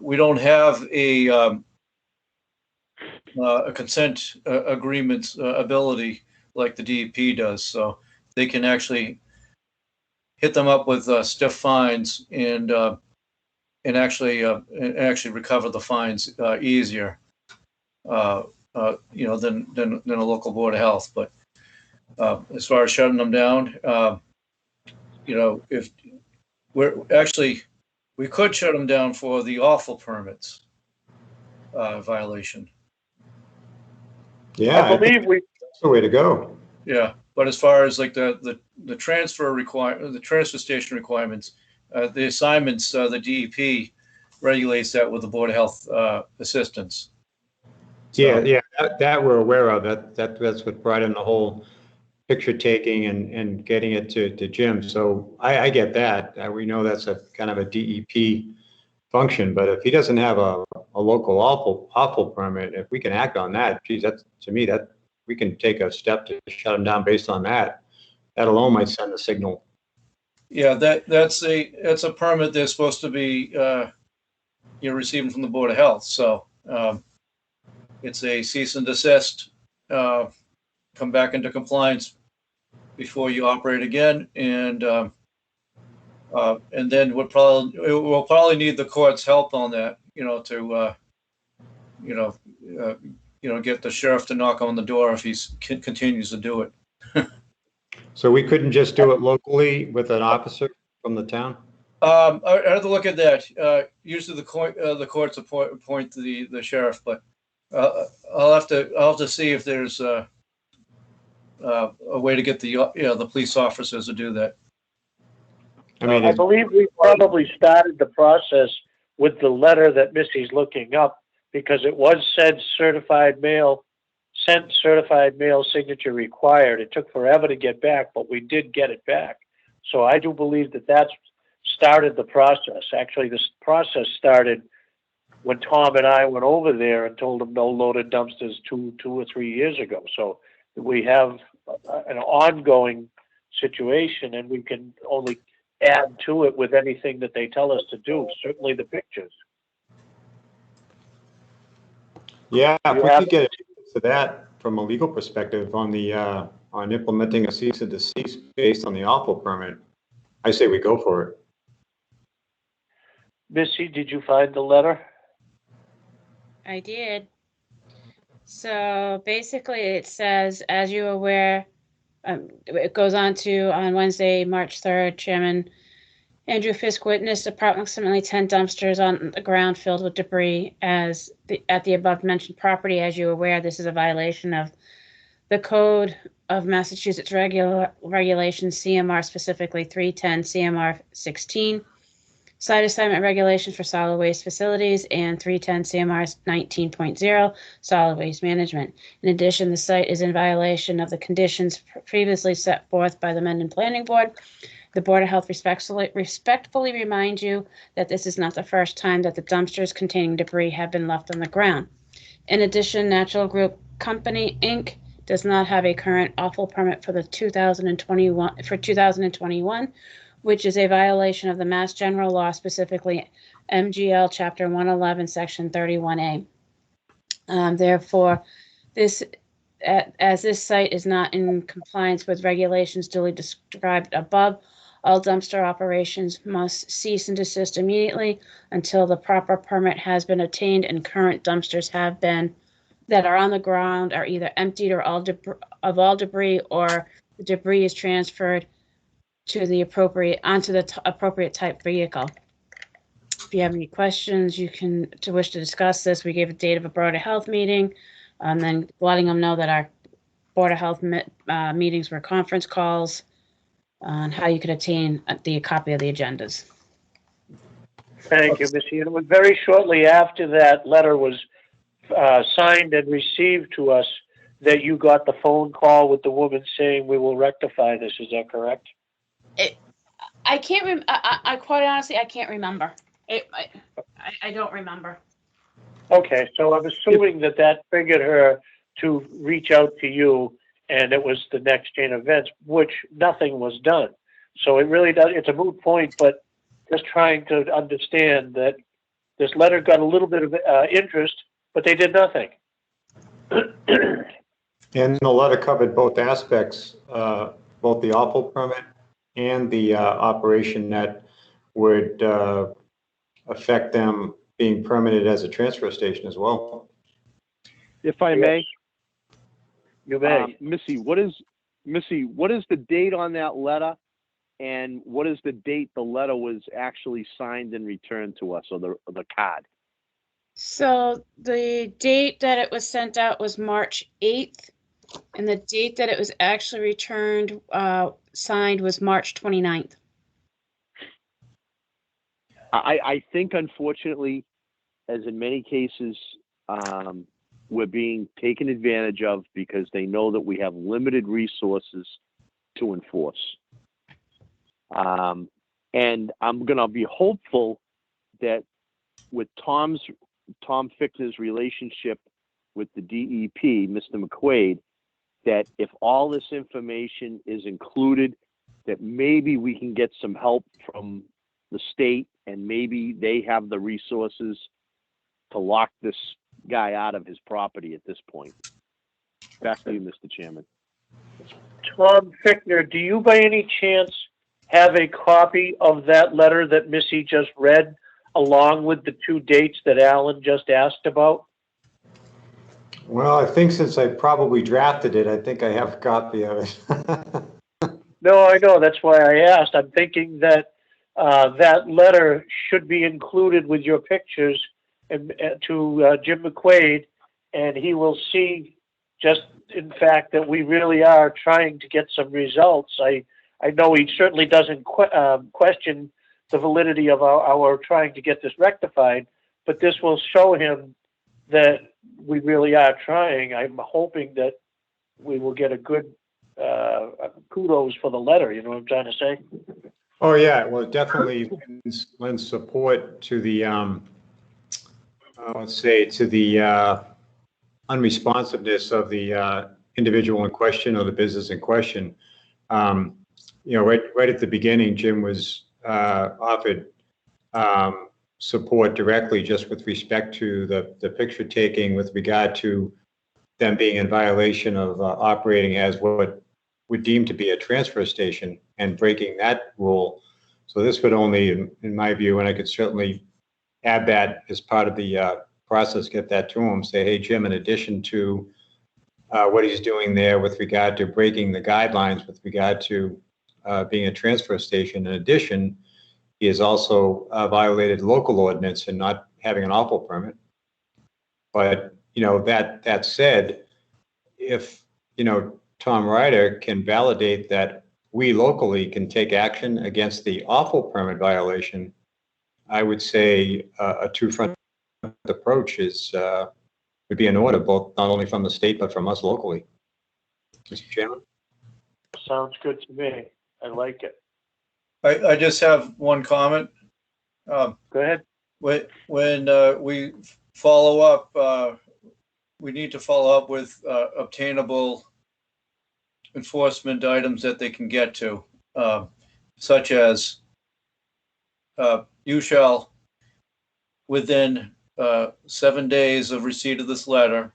We don't have a consent agreement ability like the DEP does, so they can actually hit them up with stiff fines and actually recover the fines easier, than a local board of health. But as far as shutting them down, if we could shut them down for the awful permits violation. Yeah, I believe that's the way to go. Yeah, but as far as like the transfer station requirements, the assignments, the DEP regulates that with the Board of Health assistance. So- Yeah, that we're aware of. That's what brought in the whole picture taking and getting it to Jim. So I get that. We know that's a kind of a DEP function, but if he doesn't have a local awful permit, if we can act on that, geez, that's, to me, that we can take a step to shut him down based on that. That alone might send a signal. Yeah, that's a permit they're supposed to be you're receiving from the Board of Health. So it's a cease and desist, come back into compliance before you operate again, and then we'll probably need the court's help on that, to get the sheriff to knock on the door if he continues to do it. So we couldn't just do it locally with an officer from the town? I have to look at that. Usually the courts appoint the sheriff, but I'll have to see if there's a way to get the police officers to do that. I mean, I believe we probably started the process with the letter that Missy's looking up, because it was said sent certified mail signature required. It took forever to get back, but we did get it back. So I do believe that that's started the process. Actually, this process started when Tom and I went over there and told them no loaded dumpsters two or 3 years ago. So we have an ongoing situation, and we can only add to it with anything that they tell us to do, certainly the pictures. yeah, if You we have- could get to that from a legal perspective on the on implementing a cease and desist based on the awful permit, I say we go for it. Missy, did you find the letter? I did. So basically it says, as you're aware, it goes on to, on Wednesday, March 3rd, Chairman Andrew Fisk witnessed approximately 10 dumpsters on the ground filled with debris at the above mentioned property. As you're aware, this is a violation of the Code of Massachusetts regulations, CMR, specifically 310 CMR 16. Site assignment regulations for solid waste facilities, and 310 CMR 19.0 solid waste management. In addition, the site is in violation of the conditions previously set forth by the Mendon Planning Board. The Board of Health respectfully reminds you that this is not the first time that the dumpsters containing debris have been left on the ground. In addition, Natural Group Company, Inc. does not have a current awful permit for 2021, which is a violation of the Mass General Law, specifically MGL Chapter 111, Section 31A. Therefore, as this site is not in compliance with regulations duly described above, all dumpster operations must cease and desist immediately until the proper permit has been obtained and current dumpsters that are on the ground are either emptied or all debris, or the debris is transferred to the appropriate type vehicle. If you have any questions, wish to discuss this, we gave a date of a Board of Health meeting, then letting them know that our Board of Health meetings were conference calls, on how you could obtain a copy of the agendas. Thank you, Missy. And it was very shortly after that letter was signed and received to us that you got the phone call with the woman saying, "We will rectify this." Is that correct? I can't I quite honestly, I can't remember. I don't remember. Okay, so I'm assuming that triggered her to reach out to you, and it was the next chain of events, which nothing was done. So it really does, it's a moot point, but just trying to understand that this letter got a little bit of interest, but they did nothing. And the letter covered both aspects, both the awful permit and the operation that would affect them being permitted as a transfer station as well. If I may, You may. Missy, what is the date on that letter? And what is the date the letter was actually signed and returned to us, or the card? So the date that it was sent out was March 8th, and the date that it was actually returned, signed, was March 29th. I think unfortunately, as in many cases, we're being taken advantage of because they know that we have limited resources to enforce. And I'm gonna be hopeful that with Tom Fichtner's relationship with the DEP, Mr. McQuaid, that if all this information is included, that maybe we can get some help from the state and maybe they have the resources to lock this guy out of his property at this point. Back to you, Mr. Chairman. Tom Fichtner, do you by any chance have a copy of that letter that Missy just read, along with the 2 dates that Alan just asked about? Well, I think since I probably drafted it, I think I have a copy of it. No, I know. That's why I asked. I'm thinking that that letter should be included with your pictures and, to Jim McQuaid, and he will see just, in fact, that we really are trying to get some results. I know he certainly doesn't question the validity of our trying to get this rectified, but this will show him that we really are trying. I'm hoping that we will get a good kudos for the letter, you know what I'm trying to say? Oh, yeah, well, it definitely lends support to the, let's say, to the unresponsiveness of the individual in question or the business in question. You know, right at the beginning, Jim was offered support directly just with respect to the picture taking with regard to them being in violation of operating as what would deem to be a transfer station and breaking that rule. So this would only, in my view, and I could certainly add that as part of the process, get that to him, say, hey, Jim, in addition to what he's doing there with regard to breaking the guidelines with regard to being a transfer station, in addition, he has also violated local ordinance and not having an awful permit. But, you know, that said, if, you know, Tom Ryder can validate that we locally can take action against the awful permit violation, I would say a two-front approach is would be in order, both not only from the state but from us locally. Mr. Chairman? Sounds good to me. I like it. I just have one comment. Go ahead. When we follow up, we need to follow up with obtainable enforcement items that they can get to, such as you shall, within 7 days of receipt of this letter,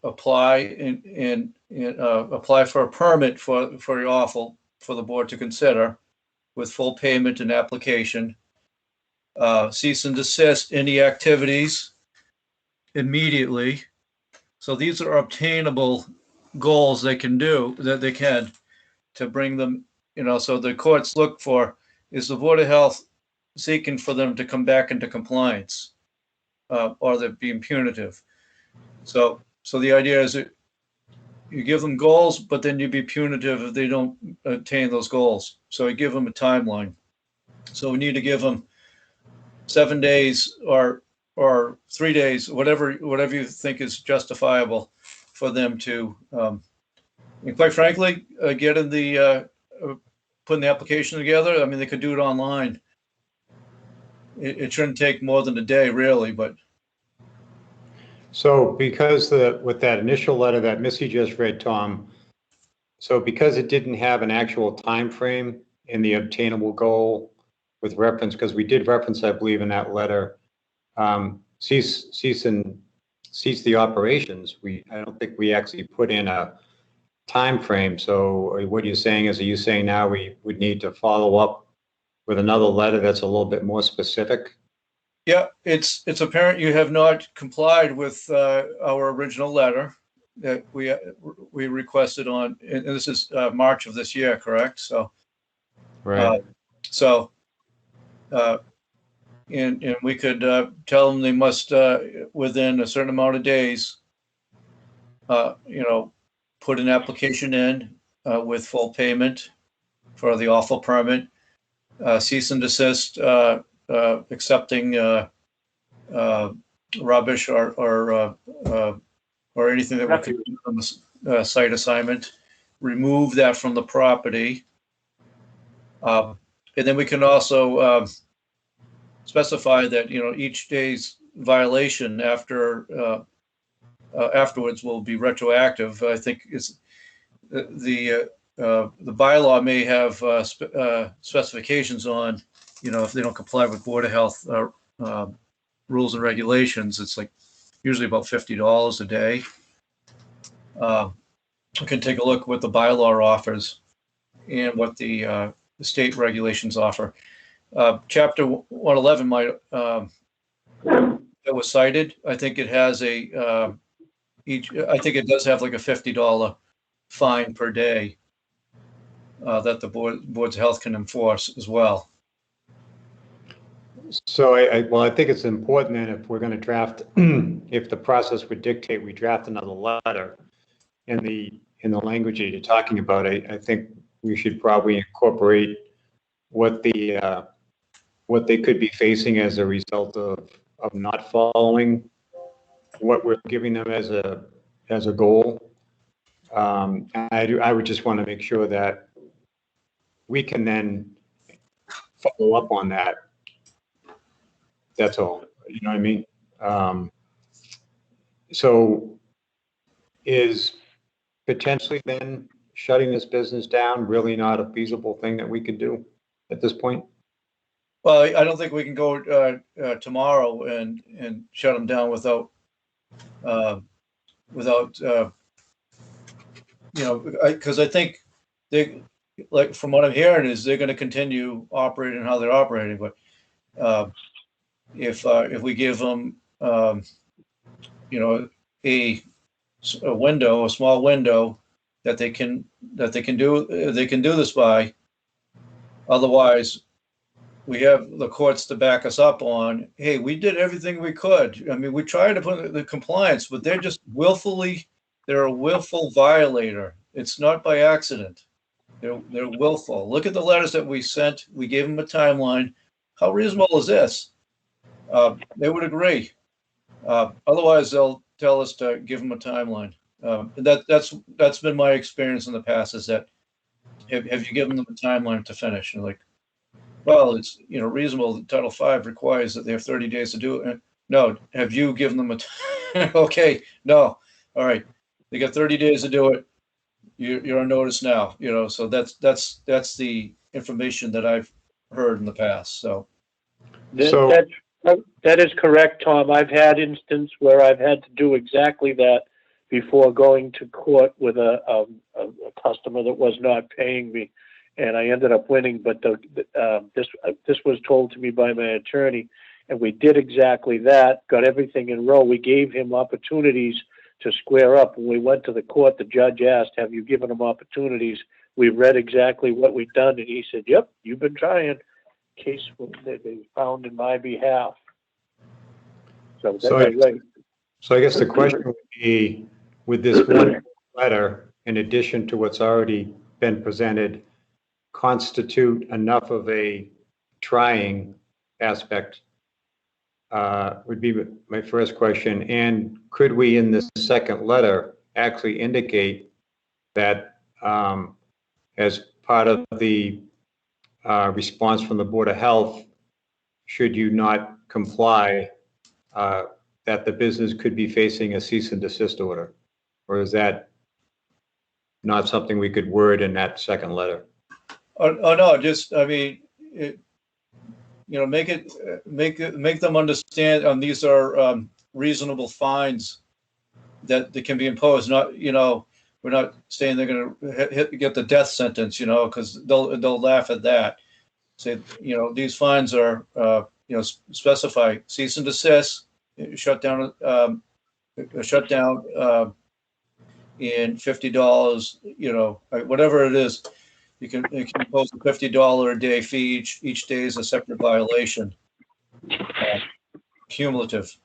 apply apply for a permit for your awful for the board to consider with full payment and application. Cease and desist any activities immediately. So these are obtainable goals they can do, that they can, to bring them, you know, so the courts look for, is the Board of Health seeking for them to come back into compliance, or they're being punitive. So the idea is that you give them goals, but then you be punitive if they don't attain those goals. So you give them a timeline. So we need to give them 7 days or 3 days, whatever you think is justifiable for them to, and quite frankly, get in the putting the application together. I mean, they could do it online. It shouldn't take more than a day, really, but. So because with that initial letter that Missy just read, Tom, so because it didn't have an actual time frame in the obtainable goal with reference, because we did reference, I believe, in that letter, cease the operations. I don't think we actually put in a time frame. So what you're saying is, are you saying now we would need to follow up with another letter that's a little bit more specific? Yeah, it's apparent you have not complied with our original letter that we requested on, and this is March of this year, correct? So, right. And we could tell them they must, within a certain amount of days, you know, put an application in with full payment for the awful permit, cease and desist, accepting rubbish or anything that we could do on the site assignment, remove that from the property. And then we can also specify that, each day's violation afterwards will be retroactive. I think the bylaw may have specifications on, if they don't comply with Board of Health rules and regulations, it's like usually about $50 a day. We can take a look what the bylaw offers and what the state regulations offer. Chapter 111 that was cited, I think it has I think it does have like a $50 fine per day that the boards of health can enforce as well. So I think it's important then, if we're going to draft, if the process would dictate we draft another letter in the language that you're talking about, I think we should probably incorporate what they could be facing as a result of not following what we're giving them as a goal. I would just want to make sure that we can then follow up on that. That's all. You know what I mean? So is potentially then shutting this business down really not a feasible thing that we could do at this point? Well, I don't think we can go tomorrow and shut them down without because I think they, like from what I'm hearing, is they're going to continue operating how they're operating. But if we give them a window, a small window that they can do this by, otherwise we have the courts to back us up on, hey, we did everything we could. I mean, we tried to put the compliance, but they're just they're a willful violator. It's not by accident. They're willful. Look at the letters that we sent. We gave them a timeline. How reasonable is this? They would agree. Otherwise, they'll tell us to give them a timeline. That's been my experience in the past, is that have you given them a timeline to finish? And like, well, it's reasonable. Title V requires that they have 30 days to do it. No, have you given them a okay? No, all right. They got 30 days to do it. You're on notice now. So that's the information that I've heard in the past. So That is correct, Tom. I've had instances where I've had to do exactly that before going to court with a customer that was not paying me, and I ended up winning. But this was told to me by my attorney, and we did exactly that. Got everything in row. We gave him opportunities to square up. When we went to the court, the judge asked, "Have you given them opportunities?" We read exactly what we'd done, and he said, "Yep, you've been trying." Case they found in my behalf. So right. So I guess the question would be, would this one letter, in addition to what's already been presented, constitute enough of a trying aspect? Would be my first question. And could we, in this second letter, actually indicate that as part of the response from the Board of Health, should you not comply, that the business could be facing a cease and desist order? Or is that not something we could word in that second letter? Oh no, just, I mean, make them understand, these are reasonable fines that can be imposed. Not, we're not saying they're going to get the death sentence, because they'll laugh at that. Say, these fines are, specify cease and desist, shut down, and $50, whatever it is. You can impose a $50 a day fee. Each day is a separate violation, cumulative.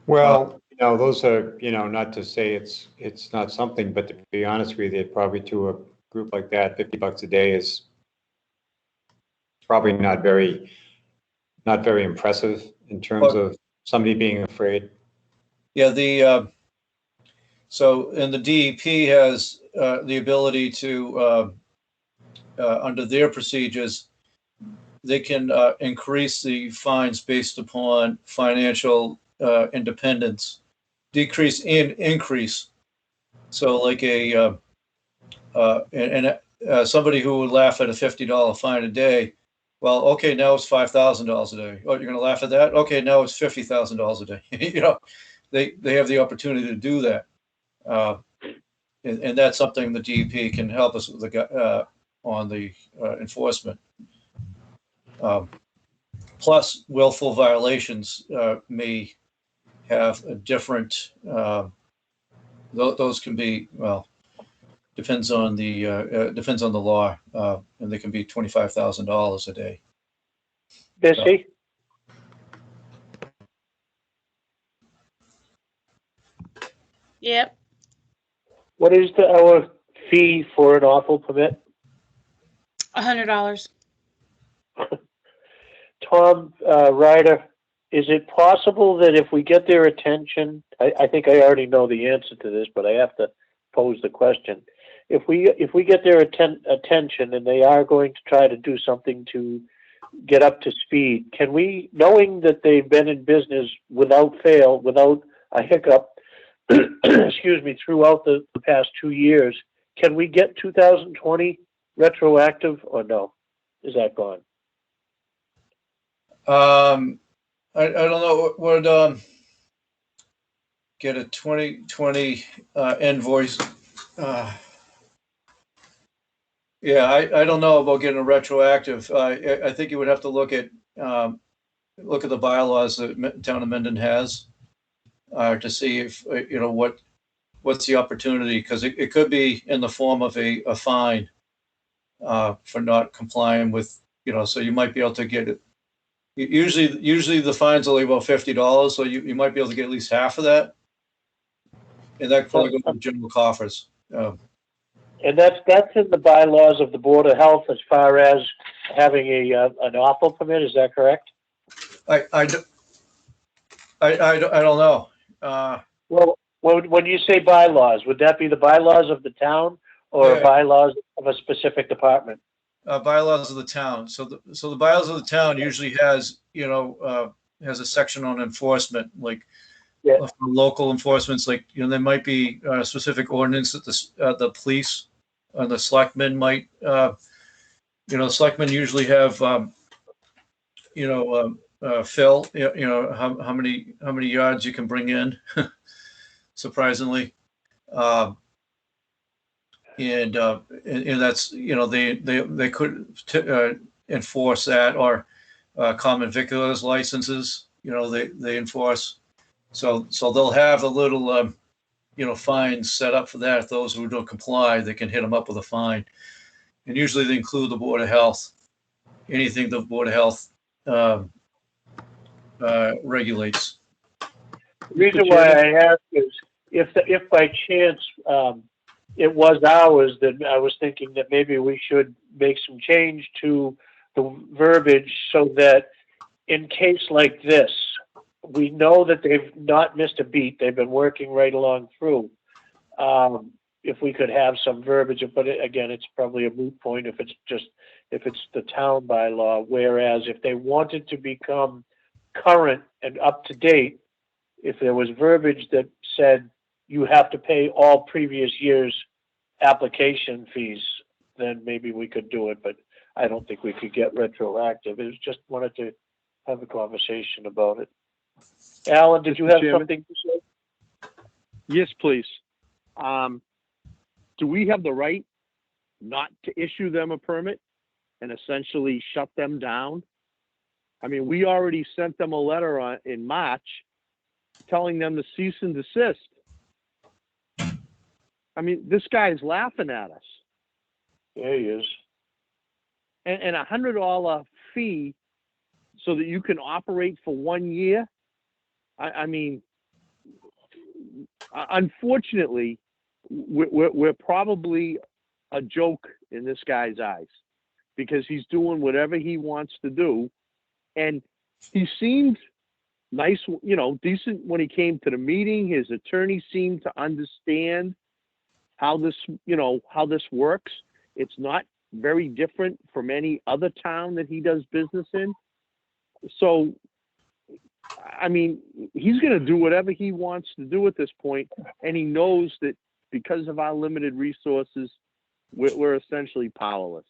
Well, those are, not to say it's not something, but to be honest with you, probably to a group like that, $50 a day is probably not very impressive in terms of somebody being afraid. Yeah, so, and the DEP has the ability to, under their procedures, they can increase the fines based upon financial independence, decrease and increase. So like somebody who would laugh at a $50 fine a day, well, okay, now it's $5,000 a day. Oh, you're going to laugh at that? Okay, now it's $50,000 a day. You know, they have the opportunity to do that. And that's something the DEP can help us with on the enforcement. Plus, willful violations may have a different. Those can be, well, depends on the law, and they can be $25,000 a day. Bessie? Yep. What is our fee for an awful permit? $100. Tom Ryder, is it possible that if we get their attention, I think I already know the answer to this, but I have to pose the question. If we get their attention and they are going to try to do something to get up to speed, can we, knowing that they've been in business without fail, without a hiccup, excuse me, throughout the past 2 years, can we get 2020 retroactive or no? Is that gone? I don't know, would get a 2020 invoice. Yeah, I don't know about getting a retroactive. I think you would have to look at the bylaws that Town of Mendon has to see if you know what's the opportunity, because it could be in the form of a fine for not complying with, you know, so you might be able to get it. Usually the fine's only about $50, so you might be able to get at least half of that, and that probably goes to general coffers. And that's in the bylaws of the Board of Health as far as having an awful permit. Is that correct? I don't know. Well, when you say bylaws, would that be the bylaws of the town or Yeah. bylaws of a specific department? Bylaws of the town. So the bylaws of the town usually has, you know, has a section on enforcement, like Yeah. for local enforcements, like, you know, there might be a specific ordinance that the police and the selectmen might, you know, selectmen usually have, you know, fill, you know, how many yards you can bring in, surprisingly. And that's, you know, they could enforce that, or common viculars licenses, you know, they enforce. So they'll have a little, you know, fines set up for that. If those who don't comply, they can hit them up with a fine. And usually they include the Board of Health, anything the Board of Health regulates. The reason why I ask is if by chance it was ours, then I was thinking that maybe we should make some change to the verbiage so that in case like this, we know that they've not missed a beat. They've been working right along through. If we could have some verbiage, but again, it's probably a moot point if it's the town bylaw. Whereas if they wanted to become current and up to date, if there was verbiage that said you have to pay all previous year's application fees, then maybe we could do it, but I don't think we could get retroactive. It was just wanted to have a conversation about it. Alan, did you have something to say? Yes, please. Do we have the right not to issue them a permit and essentially shut them down? I mean, we already sent them a letter in March telling them to cease and desist. I mean, this guy's laughing at us. Yeah, he is. And $100 fee so that you can operate for 1 year. I mean, unfortunately, we're probably a joke in this guy's eyes. because he's doing whatever he wants to do. And he seemed nice, decent when he came to the meeting. His attorney seemed to understand how this works. It's not very different from any other town that he does business in. So, I mean, he's going to do whatever he wants to do at this point, and he knows that because of our limited resources, we're essentially powerless.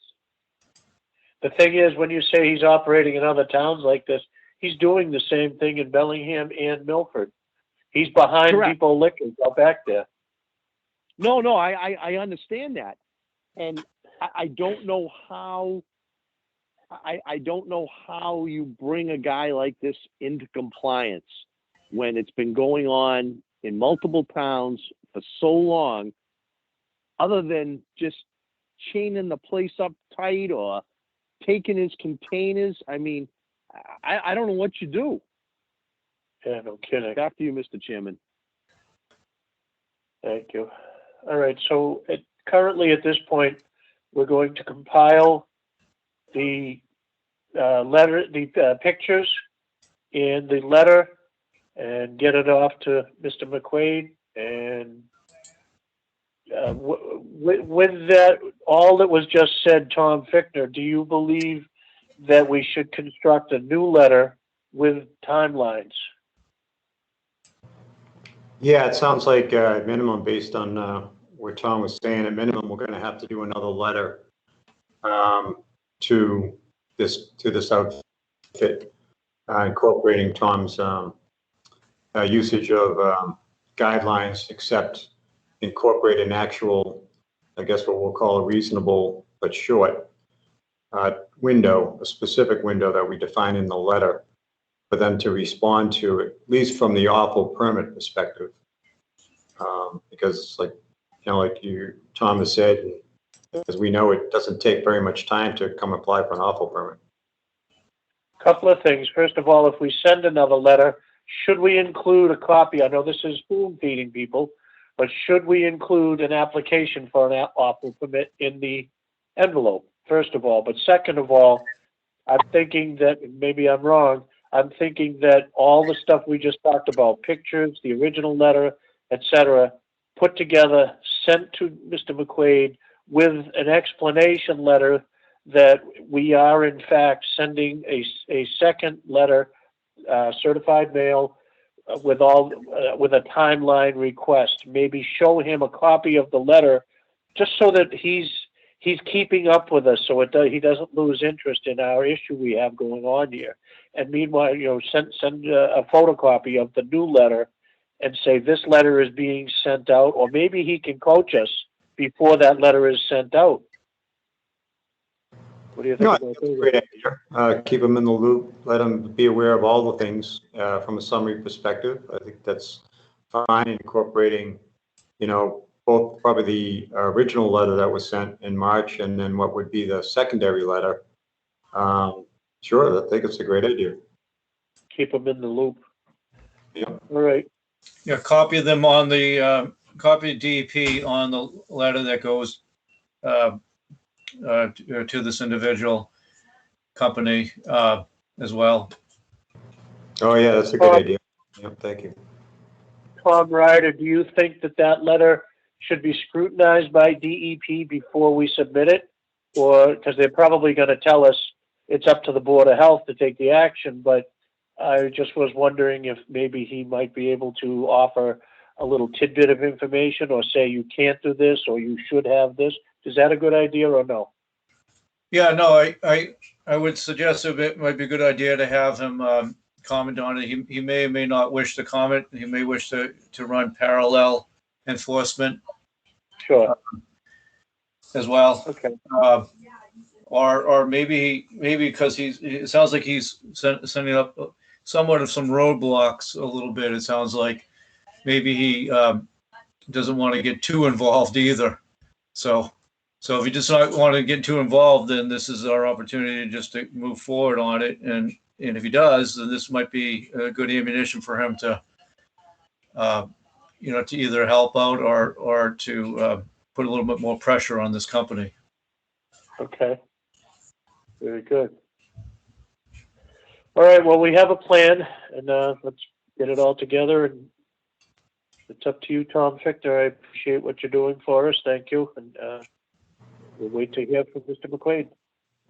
The thing is, when you say he's operating in other towns like this, he's doing the same thing in Bellingham and Milford. He's behind Correct. Depot Liquors out back there. No, I understand that. And I don't know how, I don't know how you bring a guy like this into compliance when it's been going on in multiple towns for so long, other than just chaining the place up tight or taking his containers. I mean, I don't know what you do. Yeah, no kidding. Back to you, Mr. Chairman. Thank you. All right, so currently at this point, we're going to compile the pictures and the letter and get it off to Mr. McQuaid. And with that, all that was just said, Tom Fickner, do you believe that we should construct a new letter with timelines? Yeah, it sounds like at minimum, based on what Tom was saying, at minimum, we're going to have to do another letter to this outfit, incorporating Tom's usage of guidelines, except incorporate an actual, I guess what we'll call a reasonable but short window, a specific window that we define in the letter for them to respond to, at least from the awful permit perspective. Because like Tom has said, as we know, it doesn't take very much time to come apply for an awful permit. Couple of things. First of all, if we send another letter, should we include a copy? I know this is spoon feeding people, but should we include an application for an awful permit in the envelope, first of all? But second of all, I'm thinking that, maybe I'm wrong, I'm thinking that all the stuff we just talked about, pictures, the original letter, etc., put together, sent to Mr. McQuaid with an explanation letter that we are in fact sending a second letter, certified mail, with a timeline request. Maybe show him a copy of the letter, just so that he's keeping up with us, so he doesn't lose interest in our issue we have going on here. And meanwhile, send a photocopy of the new letter and say this letter is being sent out, or maybe he can coach us before that letter is sent out. What do you think about That's a great idea. Keep them in the loop, let them be aware of all the things from a summary perspective. I think that's fine, incorporating, both probably the original letter that was sent in March and then what would be the secondary letter. Sure, I think it's a great idea. Keep them in the loop. Yeah. All right. Yeah, copy them on the, copy DEP on the letter that goes to this individual company as well. Oh, yeah, that's a good idea. Yep, thank you. Tom Ryder, do you think that letter should be scrutinized by DEP before we submit it? Or, because they're probably going to tell us it's up to the Board of Health to take the action, but I just was wondering if maybe he might be able to offer a little tidbit of information, or say you can't do this or you should have this. Is that a good idea or no? Yeah, no, I would suggest it might be a good idea to have him comment on it. He may or may not wish to comment. He may wish to run parallel enforcement. Sure. As well. Okay. Or maybe because it sounds like he's sending up somewhat of some roadblocks a little bit. It sounds like maybe he doesn't want to get too involved either. So if he does not want to get too involved, then this is our opportunity just to move forward on it. And if he does, then this might be a good ammunition for him to, to either help out or to put a little bit more pressure on this company. Okay. Very good. All right, well, we have a plan, and let's get it all together, and it's up to you, Tom Fichter. I appreciate what you're doing for us. Thank you, and we'll wait to hear from Mr. McQuaid.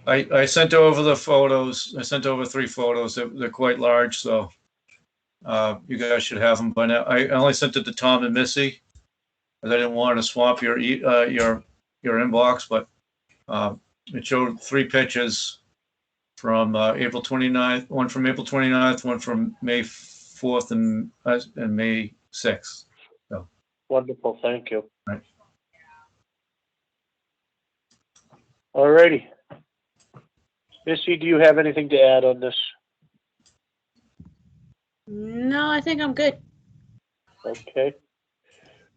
I sent over the photos. I sent over 3 photos. They're quite large, so you guys should have them by now. I only sent it to Tom and Missy, because I didn't want to swamp your inbox, but it showed 3 pictures from April 29th, one from April 29th, one from May 4th and May 6th. So. Wonderful, thank you. Right. All righty. Missy, do you have anything to add on this? No, I think I'm good. Okay.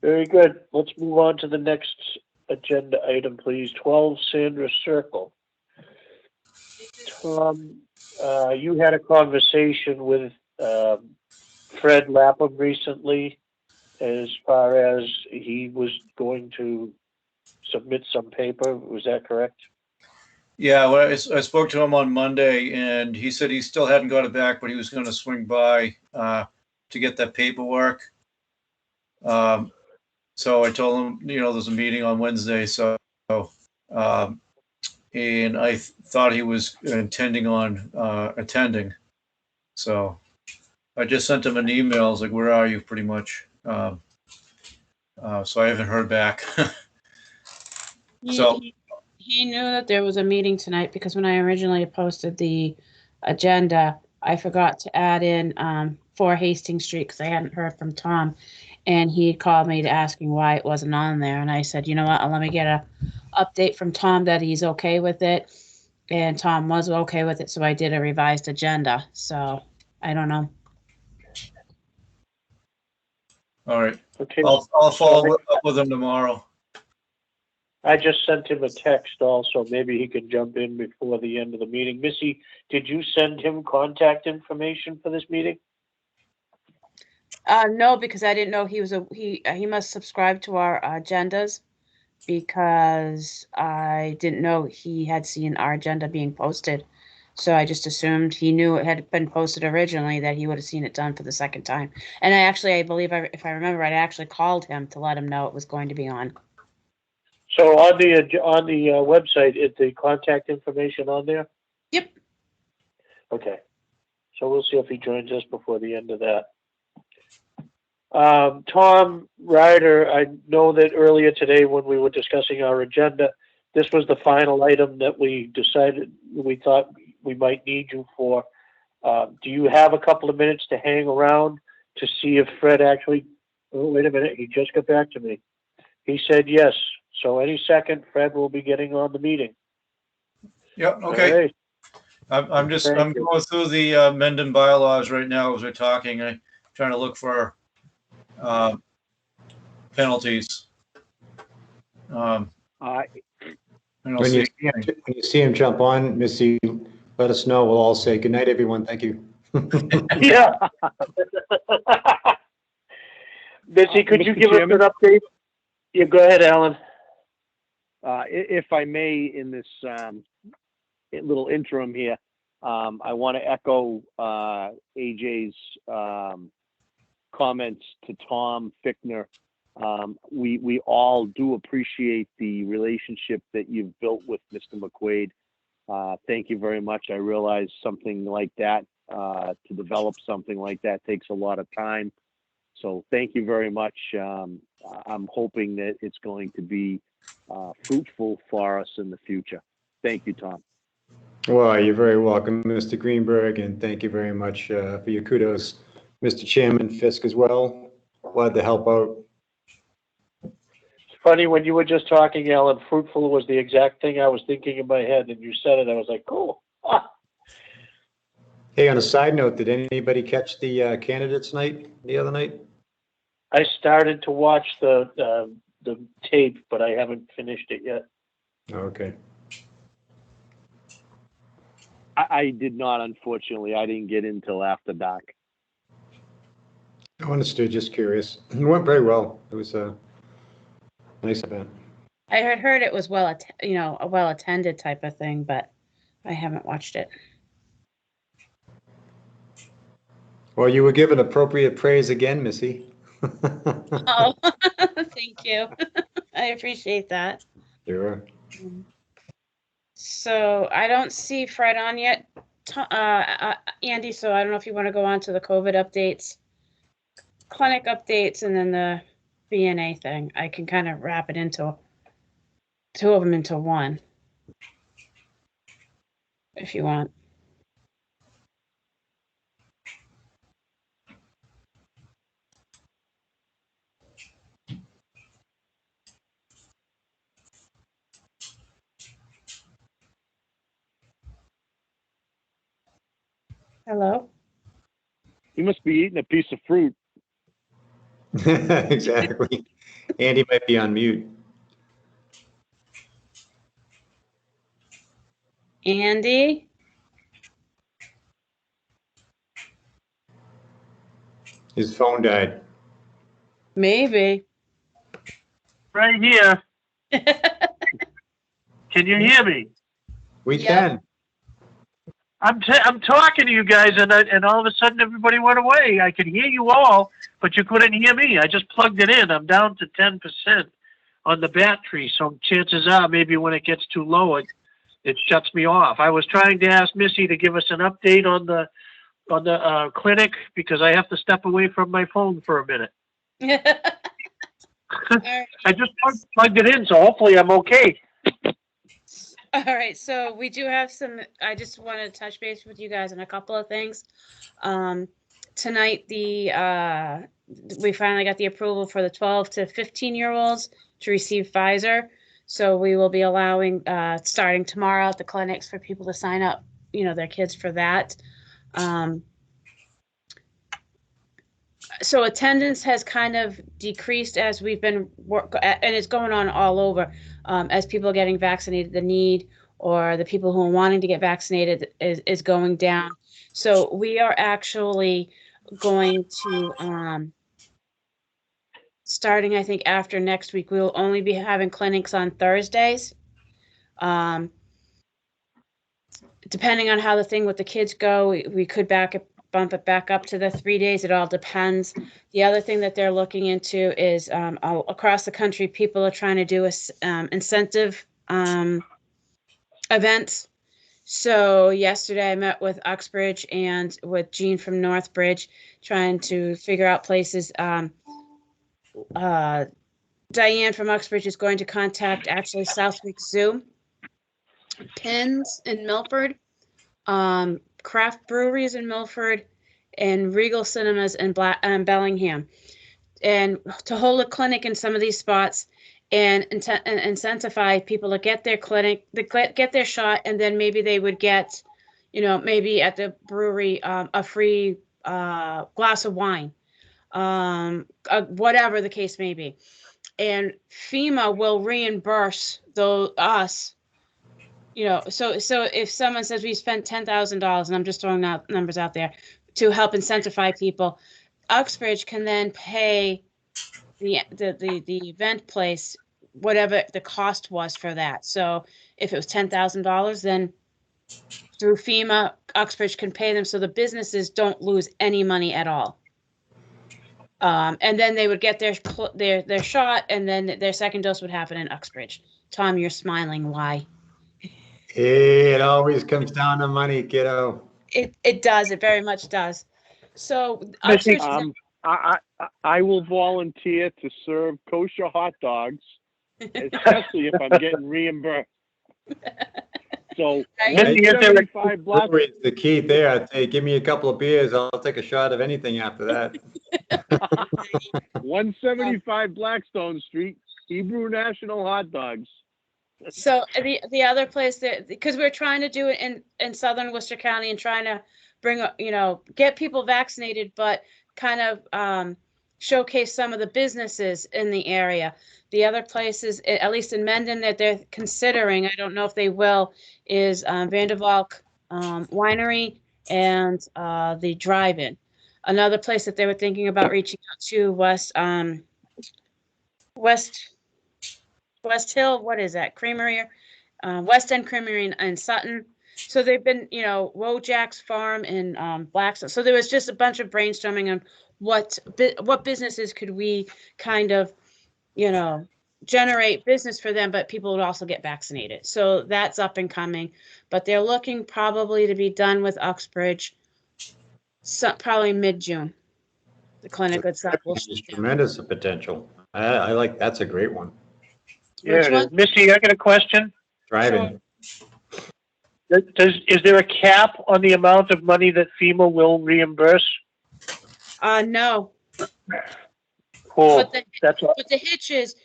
Very good. Let's move on to the next agenda item, please. 12 Sandra Circle. Tom, you had a conversation with Fred Lapham recently as far as he was going to submit some paper. Was that correct? Yeah, well, I spoke to him on Monday, and he said he still hadn't got it back, but he was going to swing by to get that paperwork. So I told him, there's a meeting on Wednesday, so and I thought he was intending on attending. So I just sent him an email. I was like, "Where are you?" Pretty much. So I haven't heard back. So. He knew that there was a meeting tonight because when I originally posted the agenda, I forgot to add in 4 Hastings Street because I hadn't heard from Tom. And he called me to asking why it wasn't on there. And I said, you know what, let me get a update from Tom that he's okay with it. And Tom was okay with it, so I did a revised agenda. So I don't know. All right. Okay. I'll follow up with him tomorrow. I just sent him a text also. Maybe he can jump in before the end of the meeting. Missy, did you send him contact information for this meeting? No, because I didn't know he must subscribe to our agendas because I didn't know he had seen our agenda being posted. So I just assumed he knew it had been posted originally, that he would have seen it done for the second time. And I believe, if I remember right, I actually called him to let him know it was going to be on. So on the website, is the contact information on there? Yep. Okay. So we'll see if he joins us before the end of that. Tom Ryder, I know that earlier today when we were discussing our agenda, this was the final item that we decided we thought we might need you for. Do you have a couple of minutes to hang around to see if Fred actually, oh, wait a minute, he just got back to me. He said yes. So any second, Fred will be getting on the meeting. Yep. Okay. Right. I'm going through the Mendon bylaws right now as we're talking. I'm trying to look for penalties. When you see him jump on, Missy, let us know. We'll all say good night, everyone. Thank you. Yeah. Missy, could you give us an update? Yeah, go ahead, Alan. If I may, in this little interim here, I want to echo AJ's comments to Tom Fichtner. We all do appreciate the relationship that you've built with Mr. McQuaid. Thank you very much. I realize something like that, to develop something like that takes a lot of time. So thank you very much. I'm hoping that it's going to be fruitful for us in the future. Thank you, Tom. Well, you're very welcome, Mr. Greenberg, and thank you very much for your kudos, Mr. Chairman Fisk as well. Glad to help out. It's funny, when you were just talking, Alan, fruitful was the exact thing I was thinking in my head, and you said it. I was like, cool. Hey, on a side note, did anybody catch the candidates night the other night? I started to watch the tape, but I haven't finished it yet. Okay. I did not, unfortunately. I didn't get in till after dark. I understood, just curious. It went very well. It was a nice event. I had heard it was a well attended type of thing, but I haven't watched it. Well, you were given appropriate praise again, Missy. Oh, thank you. I appreciate that. Sure. So I don't see Fred on yet, Andy, so I don't know if you want to go on to the COVID updates, clinic updates, and then the BNA thing. I can kind of wrap it into two of them into one, if you want. Hello? You must be eating a piece of fruit. Exactly. Andy might be on mute. Andy? His phone died. Maybe. Right here. Can you hear me? We Yep. can. I'm talking to you guys, and all of a sudden everybody went away. I could hear you all, but you couldn't hear me. I just plugged it in. I'm down to 10% on the battery, so chances are maybe when it gets too low, it shuts me off. I was trying to ask Missy to give us an update on the clinic because I have to step away from my phone for a minute. All right. I just plugged it in, so hopefully I'm okay. All right, so we do have some, I just want to touch base with you guys on a couple of things. Tonight, we finally got the approval for the 12 to 15-year-olds to receive Pfizer. So we will be allowing, starting tomorrow at the clinics for people to sign up, their kids for that. So attendance has kind of decreased as we've been and it's going on all over. As people are getting vaccinated, the need or the people who are wanting to get vaccinated is going down. So we are actually going to, starting, I think, after next week, we will only be having clinics on Thursdays. Depending on how the thing with the kids go, we could bump it back up to the 3 days. It all depends. The other thing that they're looking into is across the country, people are trying to do incentive events. So yesterday I met with Oxbridge and with Jean from Northbridge, trying to figure out places. Diane from Oxbridge is going to contact actually Southwick Zoo, Pins in Milford, craft breweries in Milford, and Regal Cinemas in Bellingham, and to hold a clinic in some of these spots and incentivize people to get their clinic, get their shot, and then maybe they would get, maybe at the brewery a free glass of wine, whatever the case may be. And FEMA will reimburse us. So if someone says we spent $10,000, and I'm just throwing out numbers out there to help incentivize people, Uxbridge can then pay the event place whatever the cost was for that. So if it was $10,000, then through FEMA, Uxbridge can pay them, so the businesses don't lose any money at all. And then they would get their shot, and then their second dose would happen in Uxbridge. Tom, you're smiling. Why? It always comes down to money, kiddo. It does. It very much does. So Missy, Uxbridge, I will volunteer to serve kosher hot dogs, especially if I'm getting reimbursed. So Right? 175 black, Brewery is the key there. I'd say, give me a couple of beers. I'll take a shot of anything after that. 175 Blackstone Street, Hebrew National Hot Dogs. So the other place that, because we're trying to do it in southern Worcester County and trying to bring, get people vaccinated, but kind of showcase some of the businesses in the area. The other places, at least in Mendon, that they're considering, I don't know if they will, is Vandervalk Winery and the drive-in. Another place that they were thinking about reaching out to was West Hill, what is that? Creamery, West End Creamery in Sutton. So they've been, Wojack's Farm in Blackstone. So there was just a bunch of brainstorming on what businesses could we kind of, generate business for them, but people would also get vaccinated. So that's up and coming. But they're looking probably to be done with Uxbridge probably mid-June. The clinic itself will There's shut down. tremendous potential. I like, that's a great one. There Which it one? is. Missy, I got a question. Driving. Is there a cap on the amount of money that FEMA will reimburse? No. Cool. But the hitch is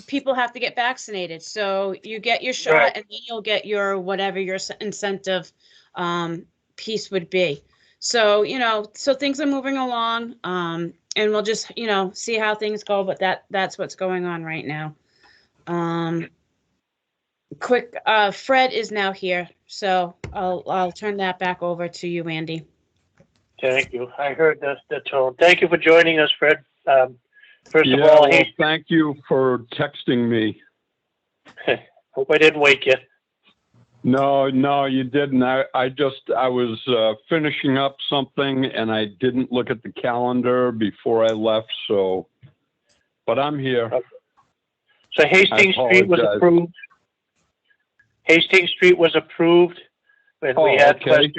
people have to get vaccinated. So you get your shot Right. and then you'll get your whatever your incentive piece would be. So, so things are moving along. And we'll just, see how things go. But that's what's going on right now. Fred is now here. So I'll turn that back over to you, Andy. Thank you. I heard the tone. Thank you for joining us, Fred. First of Yeah, all, well, thank you for texting me. hope I didn't wake you. No, you didn't. I was finishing up something and I didn't look at the calendar before I left. So, but I'm here. So Hastings Street was apologize. approved. Hastings Street was approved, and we had okay.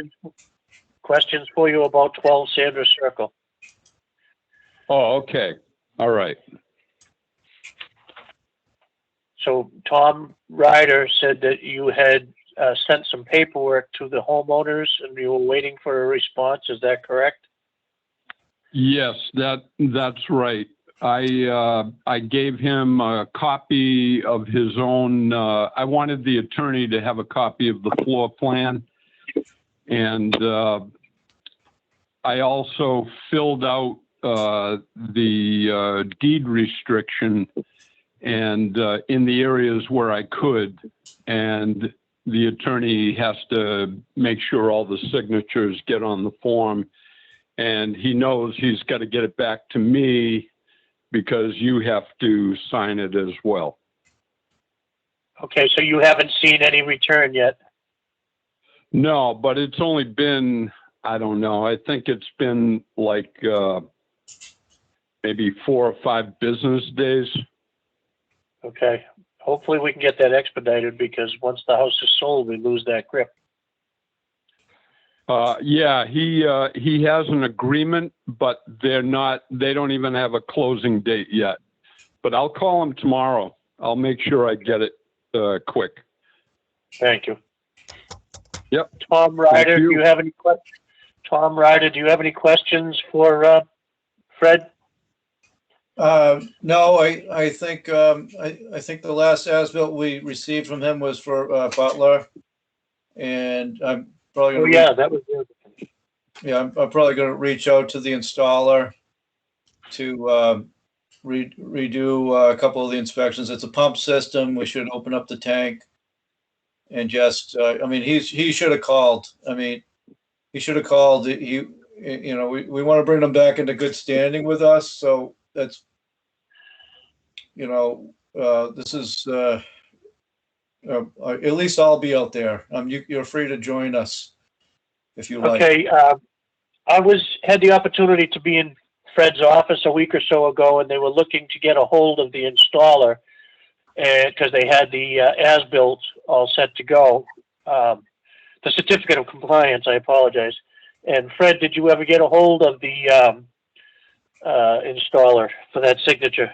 questions for you about 12 Sanders Circle. Oh, okay. All right. So Tom Ryder said that you had sent some paperwork to the homeowners and you were waiting for a response. Is that correct? Yes, that's right. I gave him a copy of his own. I wanted the attorney to have a copy of the floor plan, and I also filled out the deed restriction and in the areas where I could, and the attorney has to make sure all the signatures get on the form, and he knows he's got to get it back to me because you have to sign it as well. Okay, so you haven't seen any return yet? No, but it's only been, I don't know, I think it's been like maybe 4 or 5 business days. Okay, hopefully we can get that expedited because once the house is sold, we lose that grip. Yeah, he has an agreement, but they don't even have a closing date yet. But I'll call him tomorrow. I'll make sure I get it quick. Thank you. Yep. Tom Ryder, Thank you. do you have any questions? Tom Ryder, do you have any questions for Fred? No, I think the last as-built we received from him was for Butler, and I'm probably Oh gonna yeah, that was good. I'm probably gonna reach out to the installer to redo a couple of the inspections. It's a pump system. We should open up the tank and just. I mean, he should have called. I mean, he should have called. We want to bring them back into good standing with us. So that's. This is. At least I'll be out there. You're free to join us if you like. Okay, I had the opportunity to be in Fred's office a week or so ago, and they were looking to get a hold of the installer, because they had the as-built all set to go, the certificate of compliance. I apologize. And Fred, did you ever get a hold of the installer for that signature?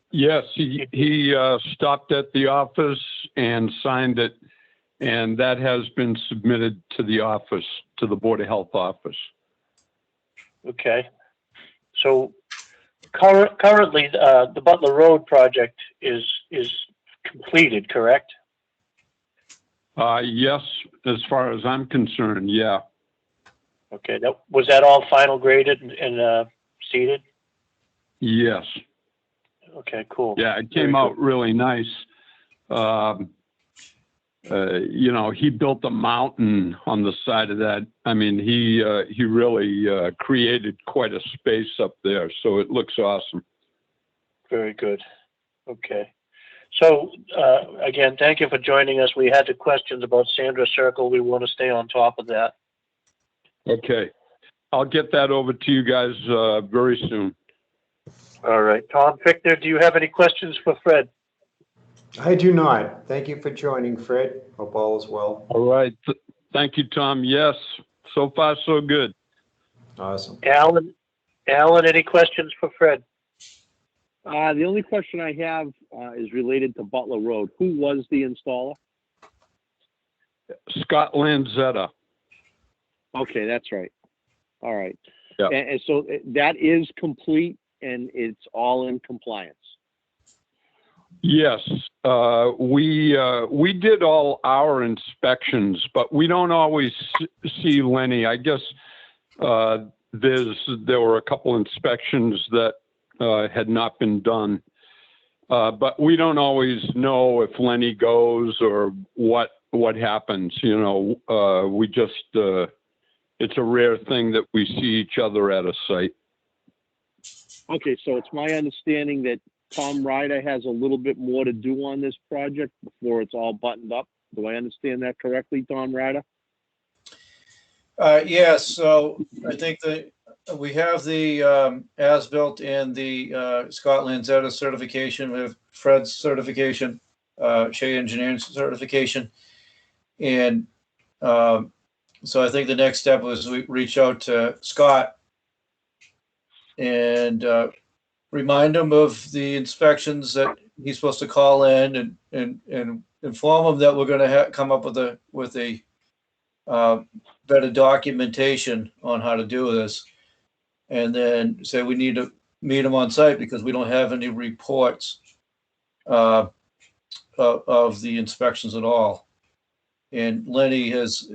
Yes, he stopped at the office and signed it, and that has been submitted to the office, to the Board of Health office. Okay. So currently, the Butler Road project is completed, correct? Yes, as far as I'm concerned, yeah. Okay. Was that all final graded and seeded? Yes. Okay, cool. Yeah, it came out really nice. He built a mountain on the side of that. I mean, he really created quite a space up there, so it looks awesome. Very good. Okay. So, again, thank you for joining us. We had the questions about Sandra Circle. We want to stay on top of that. Okay. I'll get that over to you guys very soon. All right. Tom, Victor, do you have any questions for Fred? I do not. Thank you for joining, Fred. Hope all is well. All right. Thank you, Tom. Yes, so far so good. Awesome. Alan, any questions for Fred? The only question I have is related to Butler Road. Who was the installer? Scott Lanzetta. Okay, that's right. All right. Yeah. And so that is complete and it's all in compliance. Yes, we did all our inspections, but we don't always see Lenny. I guess there were a couple inspections that had not been done, but we don't always know if Lenny goes or what happens. You know, we just it's a rare thing that we see each other at a site. Okay, so it's my understanding that Tom Ryder has a little bit more to do on this project before it's all buttoned up. Do I understand that correctly, Tom Ryder? Yes, so I think that we have the as-built and the Scott Lanzetta certification. We have Fred's certification, Shea Engineering certification. And so I think the next step was we reach out to Scott and remind him of the inspections that he's supposed to call in and inform him that we're going to come up with a better documentation on how to do this. And then say we need to meet him on site because we don't have any reports of the inspections at all. And Lenny has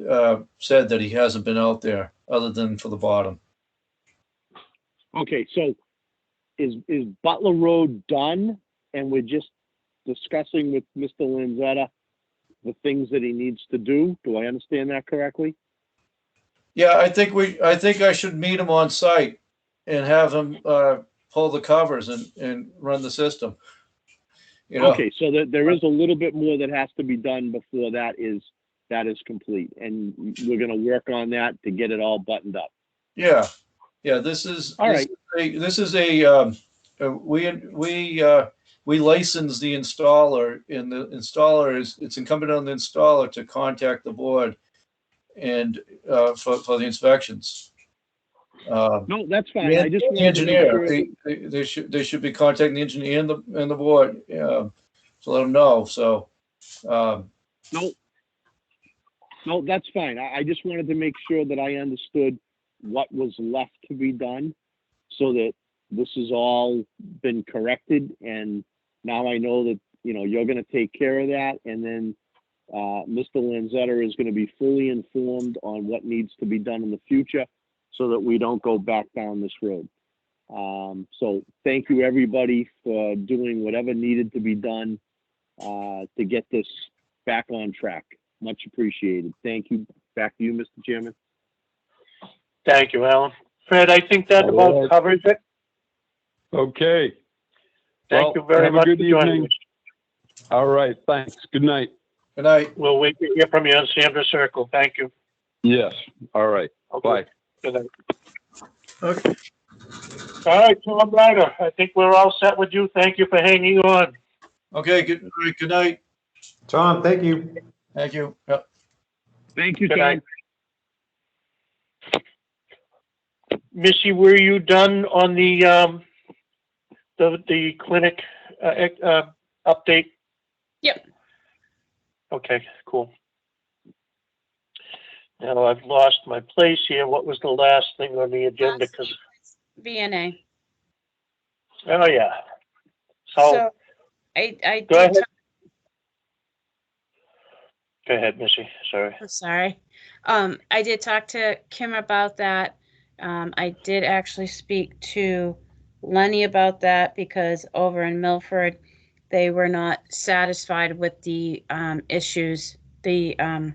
said that he hasn't been out there other than for the bottom. Okay, so is Butler Road done and we're just discussing with Mr. Lanzetta the things that he needs to do? Do I understand that correctly? Yeah, I think I should meet him on site and have him pull the covers and run the system. You know? Okay, so there is a little bit more that has to be done before that is complete, and we're going to work on that to get it all buttoned up. Yeah, this is all right. We license the installer, and the installer it's incumbent on the installer to contact the board and for the inspections. No, that's fine. I just the engineer. Sure. They should be contacting the engineer and the board to let them know. So no, that's fine. I just wanted to make sure that I understood what was left to be done, so that this has all been corrected, and now I know that you're going to take care of that, and then Mr. Lanzetta is going to be fully informed on what needs to be done in the future, so that we don't go back down this road. So thank you, everybody, for doing whatever needed to be done to get this back on track. Much appreciated. Thank you. Back to you, Mr. Chairman. Thank you, Alan. Fred, I think that about covers it. Okay. Thank you very much for joining us. All right. Thanks. Good night. Good night. We'll wait to hear from you on Sandra Circle. Thank you. Yes. All right. Okay. Bye. Good night. Okay. All right, Tom Ryder, I think we're all set with you. Thank you for hanging on. Okay. Good night. Tom, thank you. Thank you. Yep. Thank you, Good Tom. night. Missy, were you done on the clinic update? Yep. Okay, cool. Now I've lost my place here. What was the last thing on the agenda? Because VNA. oh yeah. So I go ahead. did Go ahead, Missy. Sorry. I'm sorry. I did talk to Kim about that. I did actually speak to Lenny about that because over in Milford, they were not satisfied with the issues, how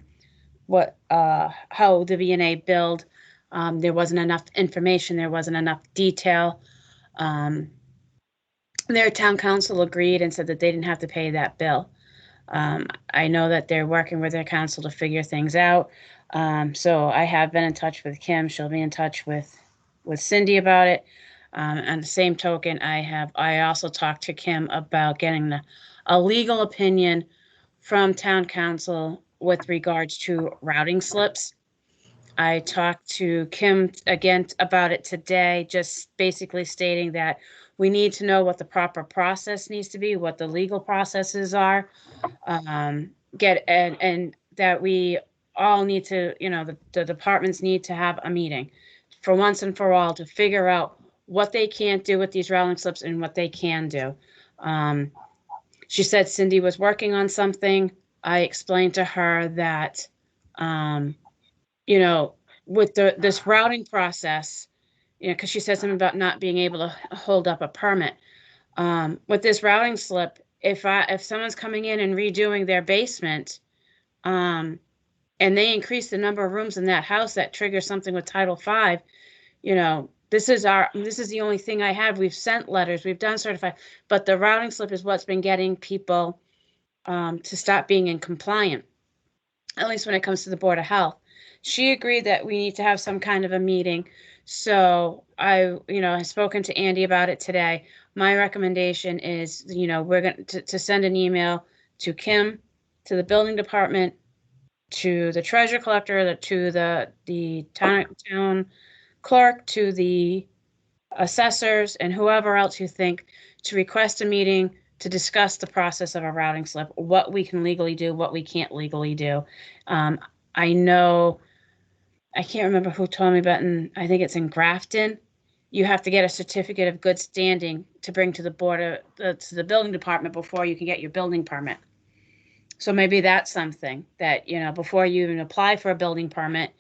the VNA billed. There wasn't enough information. There wasn't enough detail. their town council agreed and said that they didn't have to pay that bill. I know that they're working with their council to figure things out. So I have been in touch with Kim. She'll be in touch with Cindy about it. On the same token, I also talked to Kim about getting a legal opinion from town council with regards to routing slips. I talked to Kim again about it today, just basically stating that we need to know what the proper process needs to be, what the legal processes are, and that we all need to, the departments need to have a meeting for once and for all to figure out what they can't do with these routing slips and what they can do. She said Cindy was working on something. I explained to her that, with this routing process, because she said something about not being able to hold up a permit. With this routing slip, if someone's coming in and redoing their basement, and they increase the number of rooms in that house, that triggers something with Title V, this is the only thing I have. We've sent letters, we've done certified, but the routing slip is what's been getting people to stop being in compliant, at least when it comes to the Board of Health. She agreed that we need to have some kind of a meeting. So I've spoken to Andy about it today. My recommendation is, we're going to send an email to Kim, to the building department, to the treasurer collector, to the town clerk, to the assessors, and whoever else you think, to request a meeting to discuss the process of a routing slip, what we can legally do, what we can't legally do. I know, I can't remember who told me, but I think it's in Grafton, you have to get a certificate of good standing to bring to the to the building department before you can get your building permit. So maybe that's something that, before you even apply for a building permit,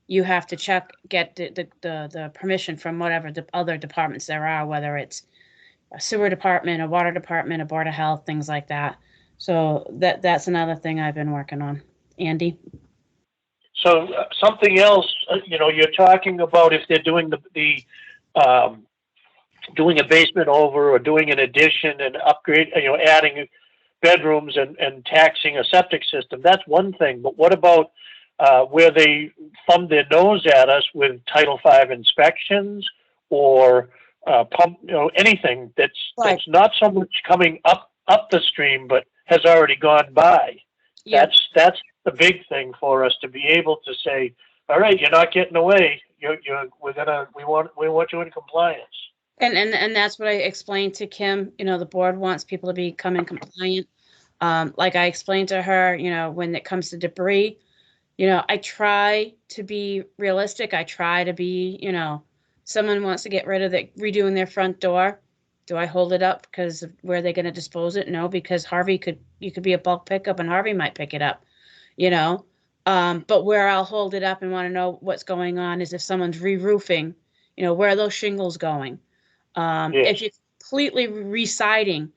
you have to get the permission from whatever the other departments there are, whether it's a sewer department, a water department, a Board of Health, things like that. So that's another thing I've been working on. Andy? So something else, you're talking about if they're doing doing a basement over or doing an addition and upgrade, adding bedrooms and taxing a septic system. That's one thing. But what about where they thumb their nose at us with Title V inspections or pump, anything that's not so much coming up the stream, but has already gone by. Yep. That's the big thing for us to be able to say, all right, you're not getting away. We want you in compliance. And that's what I explained to Kim. The board wants people to become compliant. Like I explained to her, when it comes to debris, I try to be realistic. I try to be, someone wants to get rid of redoing their front door. Do I hold it up because where are they going to dispose it? No, because you could be a bulk pickup and Harvey might pick it up, but where I'll hold it up and want to know what's going on is if someone's re-roofing, where are those shingles going? Yes. If you're completely re-siding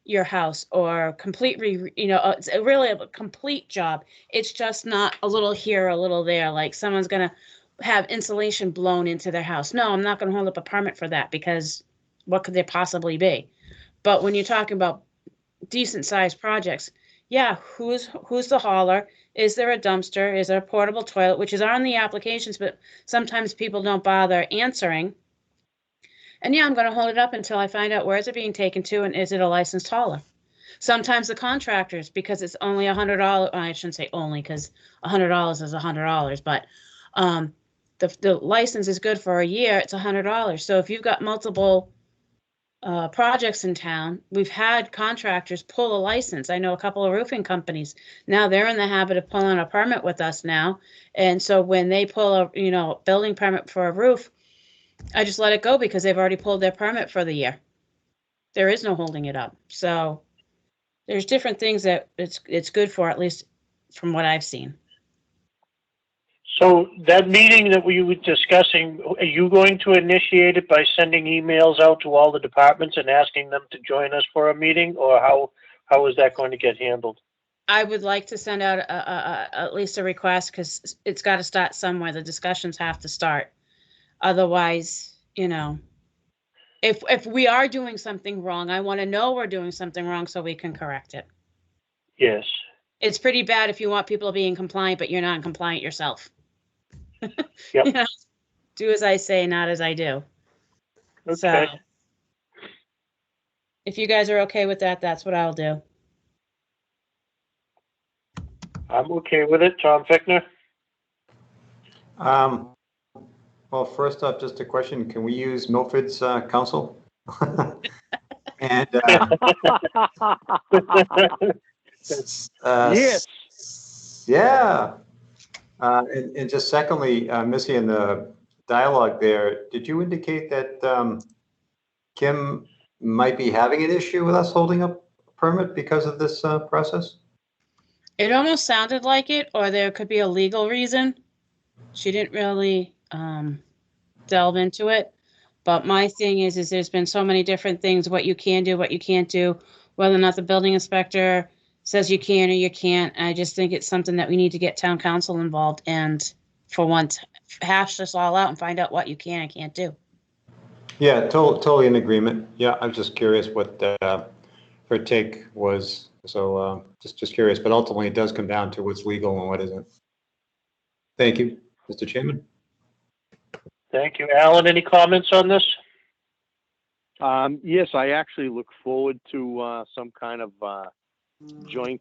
your house or it's really a complete job. It's just not a little here, a little there. Like someone's going to have insulation blown into their house. No, I'm not going to hold up a permit for that because what could there possibly be? But when you're talking about decent sized projects, yeah, who's the hauler? Is there a dumpster? Is there a portable toilet, which is on the applications, but sometimes people don't bother answering. And yeah, I'm going to hold it up until I find out where is it being taken to and is it a licensed hauler? Sometimes the contractors, because it's only $100, I shouldn't say only because $100 is $100, but the license is good for a year, it's $100. So if you've got multiple projects in town, we've had contractors pull a license. I know a couple of roofing companies. Now they're in the habit of pulling a permit with us now. And so when they pull a building permit for a roof, I just let it go because they've already pulled their permit for the year. There is no holding it up. So there's different things that it's good for, at least from what I've seen. So that meeting that we were discussing, are you going to initiate it by sending emails out to all the departments and asking them to join us for a meeting, or how is that going to get handled? I would like to send out at least a request because it's got to start somewhere. The discussions have to start. Otherwise, If we are doing something wrong, I want to know we're doing something wrong so we can correct it. Yes. It's pretty bad if you want people to be in compliant, but you're not compliant yourself. Yep. You know, do as I say, not as I do. So Okay. if you guys are okay with that, that's what I'll do. I'm okay with it. Tom Fickner? Well, first off, just a question, can we use Milford's counsel? And Yes. Yeah. And just secondly, Missy, in the dialogue there, did you indicate that Kim might be having an issue with us holding up a permit because of this process? It almost sounded like it, or there could be a legal reason. She didn't really delve into it. But my thing is there's been so many different things, what you can do, what you can't do, whether or not the building inspector says you can or you can't. I just think it's something that we need to get town council involved and for once hash this all out and find out what you can and can't do. Yeah, totally in agreement. Yeah, I was just curious what her take was. So just curious, but ultimately it does come down to what's legal and what isn't. Thank you, Mr. Chairman. Thank you. Alan, any comments on this? Yes, I actually look forward to some kind of joint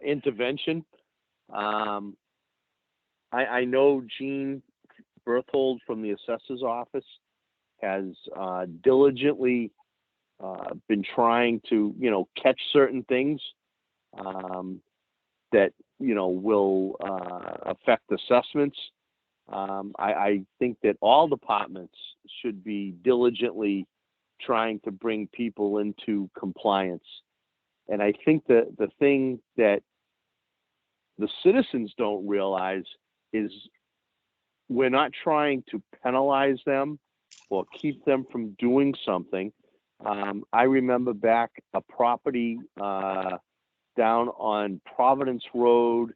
intervention. I know Gene Berthold from the assessor's office has diligently been trying to, catch certain things that, will affect assessments. I think that all departments should be diligently trying to bring people into compliance. And I think that the thing that the citizens don't realize is we're not trying to penalize them or keep them from doing something. I remember back a property down on Providence Road,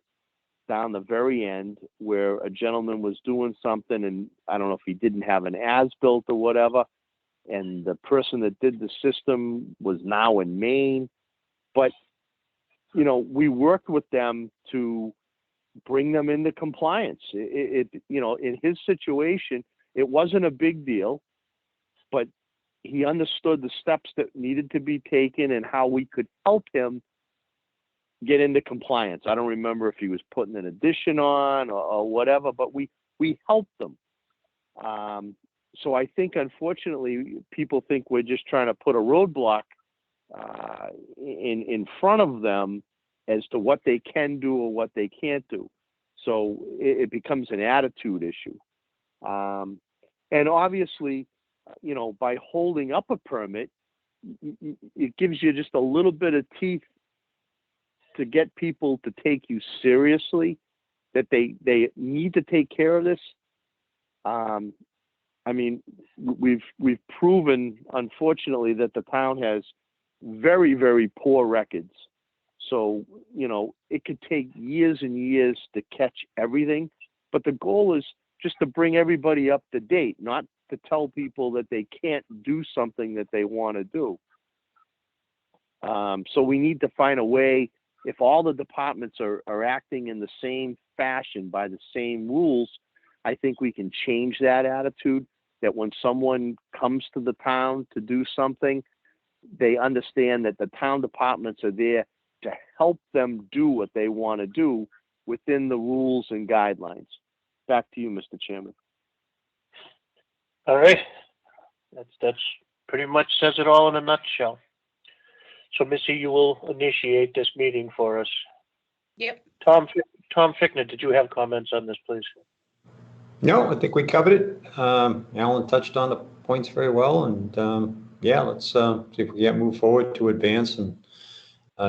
down the very end, where a gentleman was doing something, and I don't know if he didn't have an as-built or whatever, and the person that did the system was now in Maine. But, we worked with them to bring them into compliance. In his situation, it wasn't a big deal, but he understood the steps that needed to be taken and how we could help him get into compliance. I don't remember if he was putting an addition on or whatever, but we helped them. So I think, unfortunately, people think we're just trying to put a roadblock in front of them as to what they can do or what they can't do. So it becomes an attitude issue. And obviously, by holding up a permit, it gives you just a little bit of teeth to get people to take you seriously, that they need to take care of this. We've proven, unfortunately, that the town has very, very poor records. So, it could take years and years to catch everything, but the goal is just to bring everybody up to date, not to tell people that they can't do something that they want to do. So we need to find a way, if all the departments are acting in the same fashion by the same rules, I think we can change that attitude, that when someone comes to the town to do something, they understand that the town departments are there to help them do what they want to do within the rules and guidelines. Back to you, Mr. Chairman. All right. That's pretty much says it all in a nutshell. So, Missy, you will initiate this meeting for us. Yep. Tom Fickner, did you have comments on this, please? No, I think we covered it. Alan touched on the points very well, and let's see if we can move forward to advance and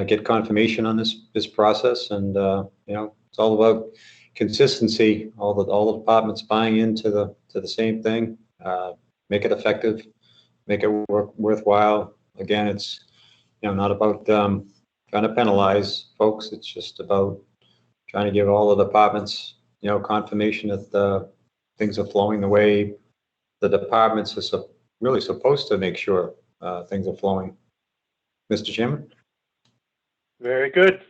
get confirmation on this process. And it's all about consistency. All the departments buying into the same thing. Make it effective, make it worthwhile. Again, it's not about trying to penalize folks. It's just about trying to give all the departments confirmation that things are flowing the way the departments are really supposed to make sure things are flowing. Mr. Chairman? Very good.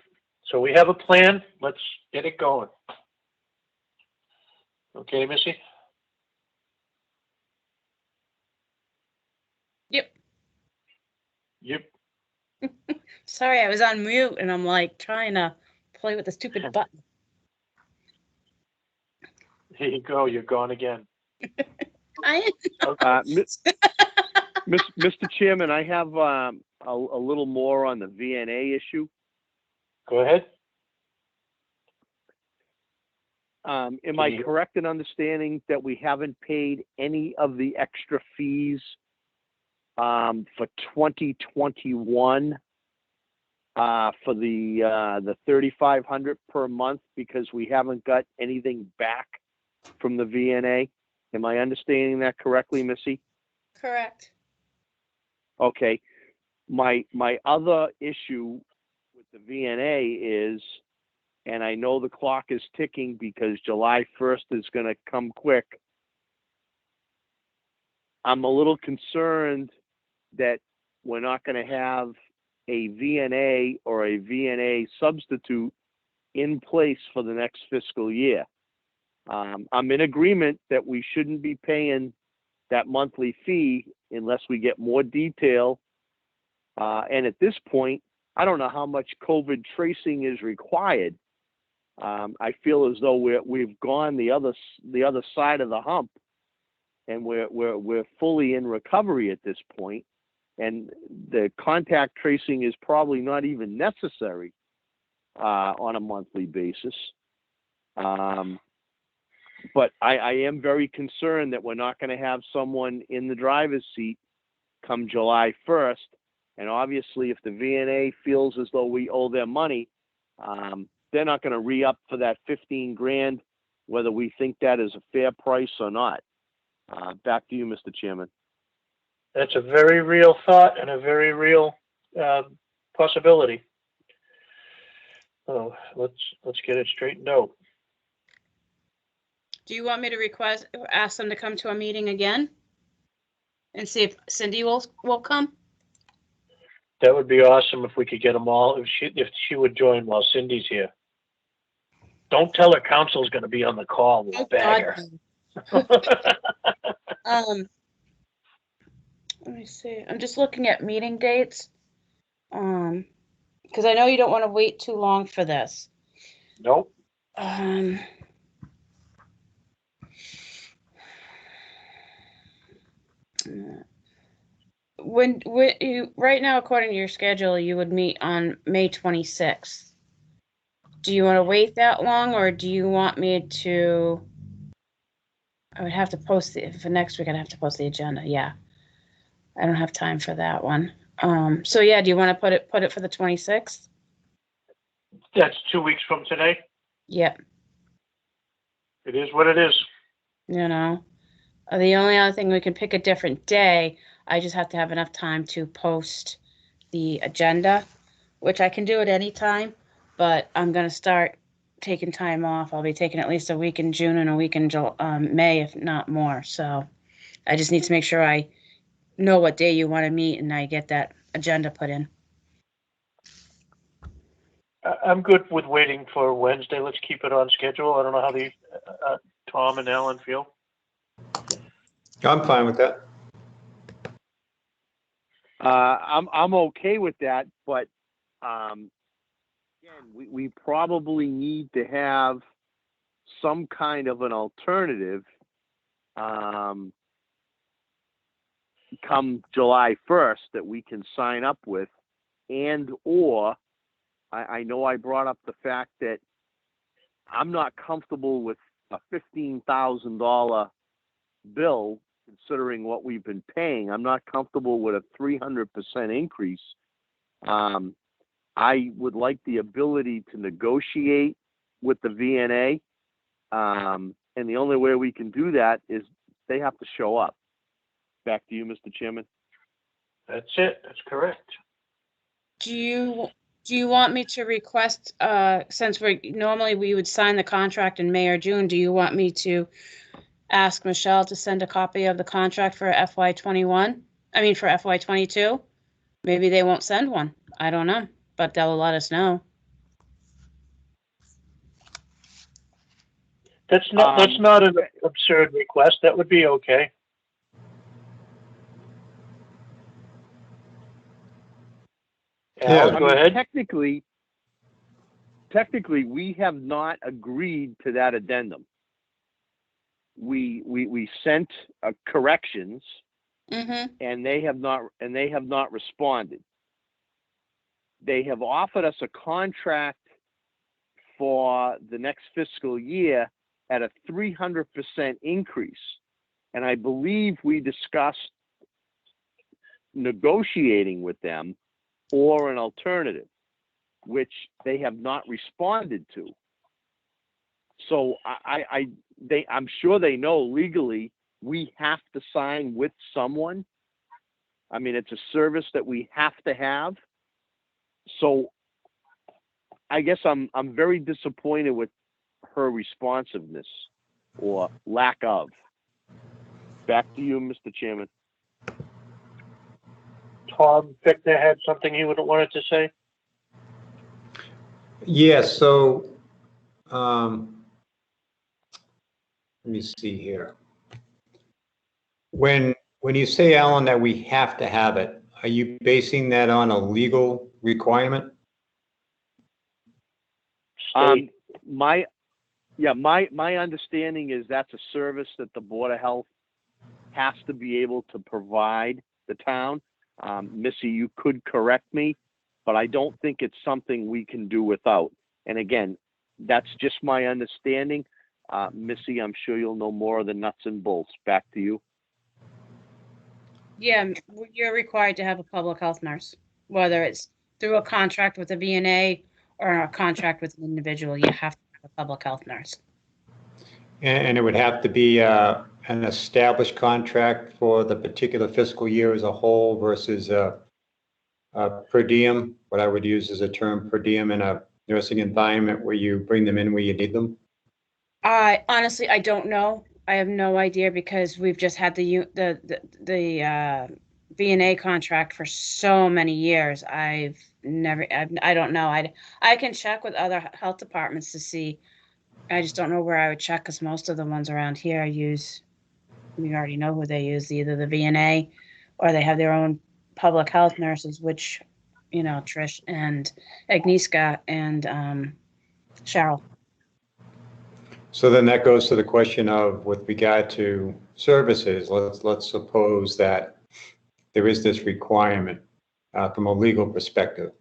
So we have a plan. Let's get it going. Okay, Missy? Yep. Yep. Sorry, I was on mute and I'm like trying to play with the stupid button. Here you go. You're gone again. I Mr. Chairman, I have a little more on the VNA issue. Go ahead. Am I correct in understanding that we haven't paid any of the extra fees for 2021 for the 3,500 per month because we haven't got anything back from the VNA? Am I understanding that correctly, Missy? Correct. Okay. My other issue with the VNA is, and I know the clock is ticking because July 1st is going to come quick. I'm a little concerned that we're not going to have a VNA or a VNA substitute in place for the next fiscal year. I'm in agreement that we shouldn't be paying that monthly fee unless we get more detail. And at this point, I don't know how much COVID tracing is required. I feel as though we've gone the other side of the hump, and we're fully in recovery at this point, and the contact tracing is probably not even necessary on a monthly basis. But I am very concerned that we're not going to have someone in the driver's seat come July 1st. And obviously, if the VNA feels as though we owe them money, they're not going to re-up for that 15 grand, whether we think that is a fair price or not. Back to you, Mr. Chairman. That's a very real thought and a very real possibility. Oh, let's get it straightened out. Do you want me to ask them to come to a meeting again? And see if Cindy will come? That would be awesome if we could get them all, if she would join while Cindy's here. Don't tell her counsel's going to be on the call. We'll bag her. Let me see. I'm just looking at meeting dates. Because I know you don't want to wait too long for this. Nope. When you right now, according to your schedule, you would meet on May 26th. Do you want to wait that long, or do you want me to? I would have to post for next week. I'd have to post the agenda. Yeah, I don't have time for that one. So yeah, do you want to put it for the 26th? That's 2 weeks from today. Yep. It is what it is. You know, the only other thing, we can pick a different day. I just have to have enough time to post the agenda, which I can do at any time, but I'm going to start taking time off. I'll be taking at least a week in June and a week in May, if not more. So I just need to make sure I know what day you want to meet and I get that agenda put in. I'm good with waiting for Wednesday. Let's keep it on schedule. I don't know how the Tom and Alan feel. I'm fine with that. I'm okay with that, but again, we probably need to have some kind of an alternative come July 1st that we can sign up with, and or I know I brought up the fact that I'm not comfortable with a $15,000 bill, considering what we've been paying. I'm not comfortable with a 300% increase. I would like the ability to negotiate with the VNA. And the only way we can do that is they have to show up. Back to you, Mr. Chairman. That's it. That's correct. Do you want me to request, since we would sign the contract in May or June, do you want me to ask Michelle to send a copy of the contract for FY21, I mean for FY22. Maybe they won't send one. I don't know, but they'll let us know. That's not an absurd request. That would be okay. Yeah. Al, go ahead. Technically, we have not agreed to that addendum. We sent corrections, and they have not responded. They have offered us a contract for the next fiscal year at a 300% increase, and I believe we discussed negotiating with them or an alternative, which they have not responded to. So I'm sure they know legally we have to sign with someone. I mean, it's a service that we have to have. So I guess I'm very disappointed with her responsiveness or lack of. Back to you, Mr. Chairman. Tom Fichtner had something he would have wanted to say. Yes, so let me see here. When you say, Alan, that we have to have it, are you basing that on a legal requirement? My understanding is that's a service that the Board of Health has to be able to provide the town. Missy, you could correct me, but I don't think it's something we can do without. And again, that's just my understanding. Missy, I'm sure you'll know more of the nuts and bolts. Back to you. Yeah, you're required to have a public health nurse, whether it's through a contract with a VNA or a contract with an individual. You have to have a public health nurse. And it would have to be an established contract for the particular fiscal year as a whole versus a per diem, what I would use as a term per diem in a nursing environment where you bring them in where you need them. Honestly, I don't know. I have no idea because we've just had the VNA contract for so many years. I don't know. I can check with other health departments to see. I just don't know where I would check because most of the ones around here we already know who they use, either the VNA or they have their own public health nurses, which, Trish and Agnieszka and Cheryl. So then that goes to the question of, with regard to services, let's suppose that there is this requirement from a legal perspective.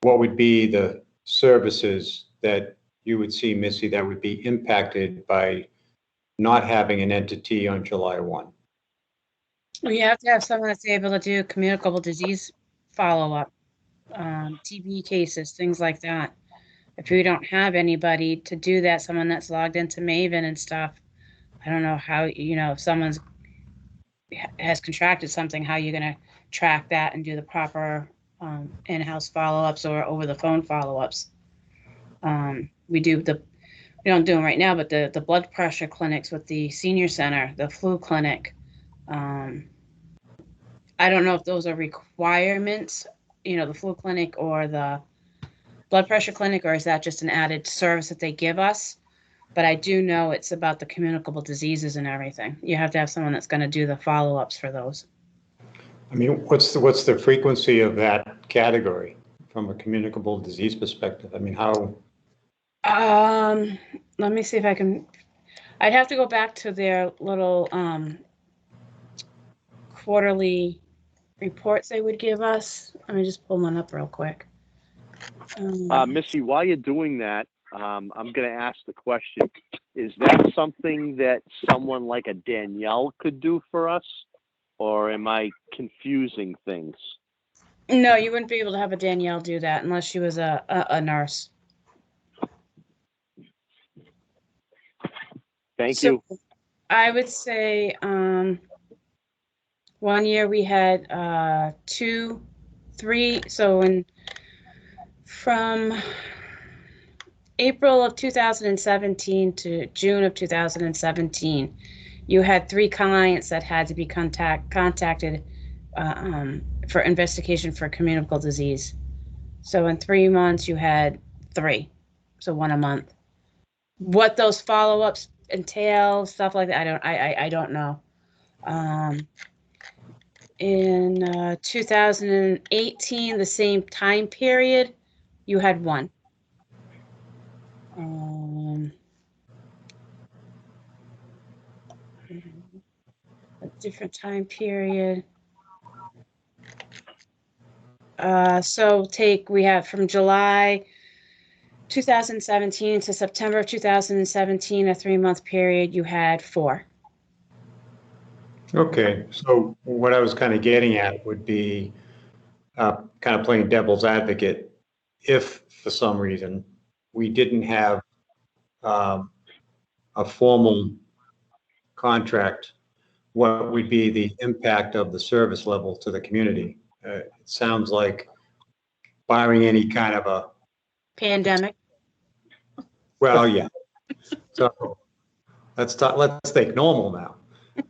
What would be the services that you would see, Missy, that would be impacted by not having an entity on July 1? Well, you have to have someone that's able to do communicable disease follow-up, TB cases, things like that. If you don't have anybody to do that, someone that's logged into Maven and stuff, I don't know how, if someone's has contracted something, how you're going to track that and do the proper in-house follow-ups or over-the-phone follow-ups. We don't do them right now, but the blood pressure clinics with the senior center, the flu clinic, I don't know if those are requirements, the flu clinic or the blood pressure clinic, or is that just an added service that they give us? But I do know it's about the communicable diseases and everything. You have to have someone that's going to do the follow-ups for those. I mean, what's the frequency of that category from a communicable disease perspective? I mean, how? Let me see if I can. I'd have to go back to their little quarterly reports they would give us. Let me just pull one up real quick. Missy, while you're doing that, I'm going to ask the question, is that something that someone like a Danielle could do for us, or am I confusing things? No, you wouldn't be able to have a Danielle do that unless she was a nurse. Thank you. I would say one year we had 2, 3, so from April of 2017 to June of 2017, you had 3 clients that had to be contacted for investigation for communicable disease. So in 3 months, you had 3, so 1 a month. What those follow-ups entail, stuff like that, I don't know. In 2018, the same time period, you had 1. A different time period. So we have from July 2017 to September of 2017, a 3-month period, you had 4. Okay, so what I was kind of getting at would be kind of playing devil's advocate. If for some reason we didn't have a formal contract, what would be the impact of the service level to the community? It sounds like barring any kind of a, Pandemic. well, yeah. So let's think normal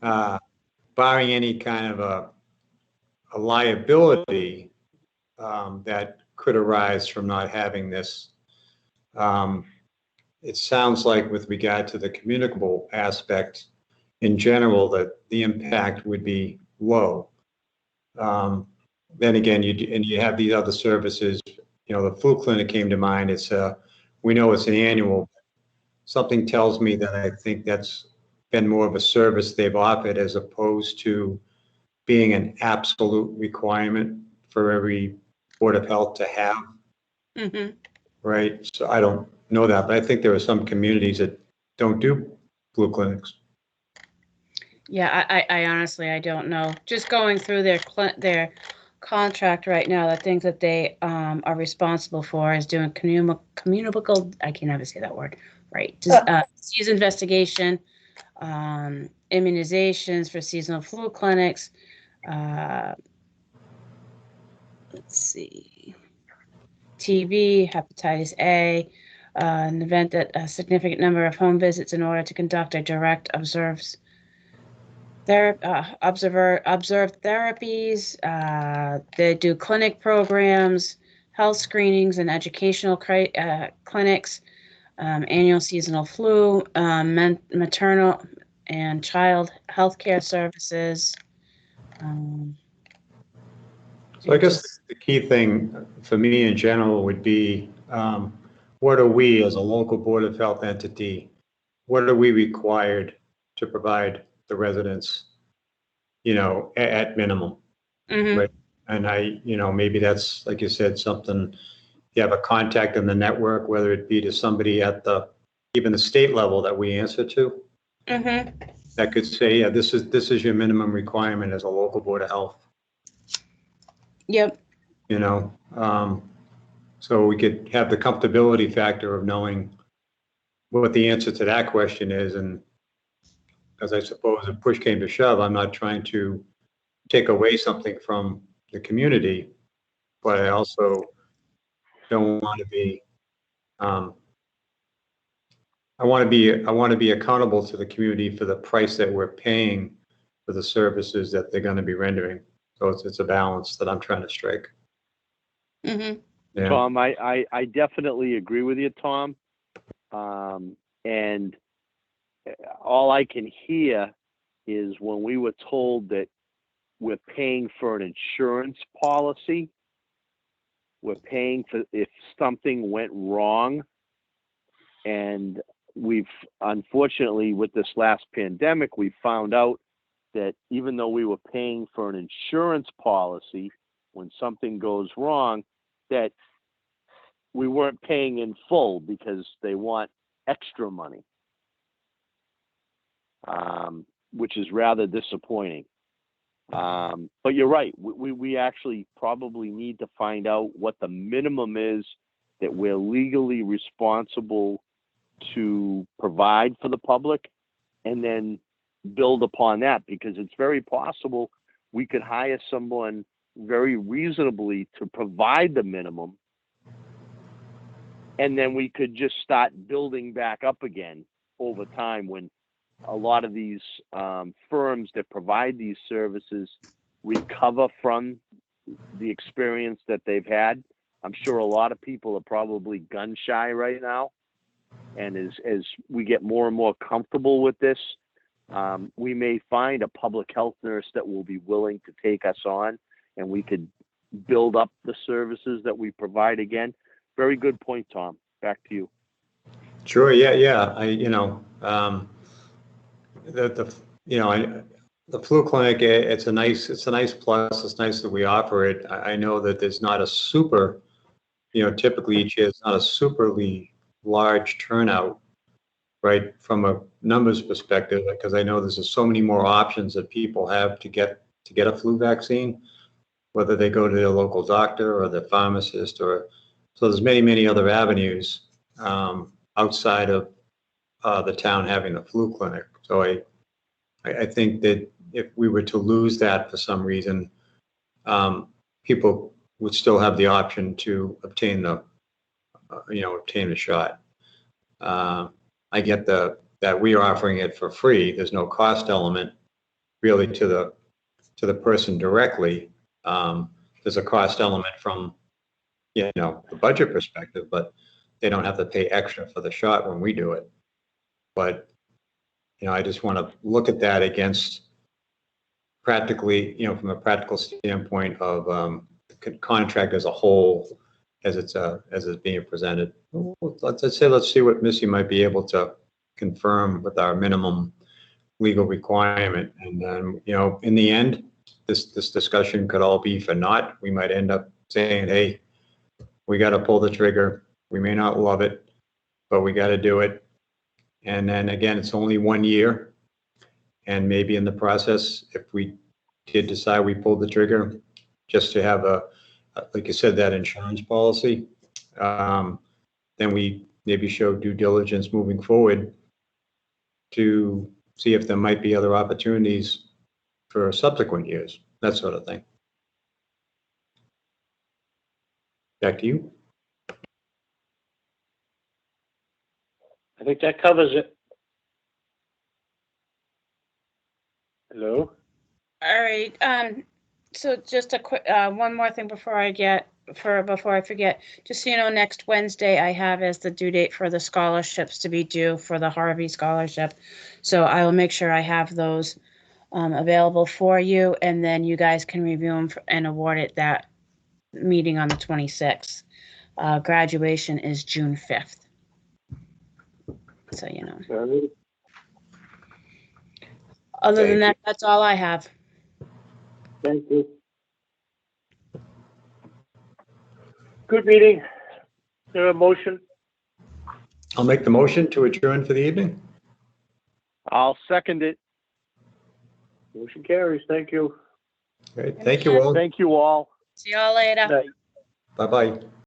now. Barring any kind of a liability that could arise from not having this. It sounds like with regard to the communicable aspect in general, that the impact would be low. Then again, you have these other services, the flu clinic came to mind. We know it's an annual. Something tells me that I think that's been more of a service they've offered as opposed to being an absolute requirement for every Board of Health to have. Mm-hmm. Right? So I don't know that, but I think there are some communities that don't do flu clinics. Yeah, I honestly, I don't know. Just going through their contract right now, the things that they are responsible for is doing communicable, I can never say that word, right? Disease investigation, immunizations for seasonal flu clinics. Let's see. TB, hepatitis A, an event that a significant number of home visits in order to conduct a direct observed therapies. They do clinic programs, health screenings, and educational clinics, annual seasonal flu, maternal and child health care services. So I guess the key thing for me in general would be, what are we as a local Board of Health entity, what are we required to provide the residents, at minimum, Mm-hmm. right? And maybe that's, like you said, something, you have a contact in the network, whether it be to somebody at even the state level that we answer to, Mm-hmm. that could say, yeah, this is your minimum requirement as a local Board of Health. Yep. So we could have the comfortability factor of knowing what the answer to that question is. And as I suppose if push came to shove, I'm not trying to take away something from the community, but I also don't want to be, I want to be accountable to the community for the price that we're paying for the services that they're going to be rendering. So it's a balance that I'm trying to strike. Mm-hmm. Yeah. Tom, I definitely agree with you, Tom. And all I can hear is when we were told that we're paying for an insurance policy, we're paying for if something went wrong. And we've, unfortunately, with this last pandemic, we found out that even though we were paying for an insurance policy, when something goes wrong, that we weren't paying in full because they want extra money, which is rather disappointing. But you're right. We actually probably need to find out what the minimum is that we're legally responsible to provide for the public, and then build upon that, because it's very possible we could hire someone very reasonably to provide the minimum, and then we could just start building back up again over time when a lot of these firms that provide these services recover from the experience that they've had. I'm sure a lot of people are probably gun shy right now. And as we get more and more comfortable with this, we may find a public health nurse that will be willing to take us on, and we could build up the services that we provide again. Very good point, Tom. Back to you. Sure, yeah. The flu clinic, it's a nice plus. It's nice that we offer it. I know that there's not a super, typically each year it's not a superly large turnout, right, from a numbers perspective, because I know there's so many more options that people have to get a flu vaccine, whether they go to their local doctor or their pharmacist, or so there's many other avenues outside of the town having a flu clinic. So I think that if we were to lose that for some reason, people would still have the option to obtain the shot. I get that we are offering it for free. There's no cost element really to the person directly. There's a cost element from the budget perspective, but they don't have to pay extra for the shot when we do it. But I just want to look at that against practically, from a practical standpoint of the contract as a whole, as it's being presented. Let's see what Missy might be able to confirm with our minimum legal requirement. And then, in the end, this discussion could all be for naught. We might end up saying, hey, we got to pull the trigger. We may not love it, but we got to do it. And then again, it's only 1 year. And maybe in the process, if we did decide we pulled the trigger, just to have like you said, that insurance policy, then we maybe show due diligence moving forward to see if there might be other opportunities for subsequent years, that sort of thing. Back to you. I think that covers it. Hello? All right, so just a quick, one more thing before I forget, just so you know, next Wednesday I have as the due date for the scholarships to be due for the Harvey Scholarship. So I will make sure I have those available for you, and then you guys can review them and award it that meeting on the 26th. Graduation is June 5th. So, Other than that, that's all I have. Thank you. Good meeting. Is there a motion? I'll make the motion to adjourn for the evening. I'll second it. Motion carries. Thank you. Great. Thank you all. Thank you all. See y'all later. Night. Bye-bye.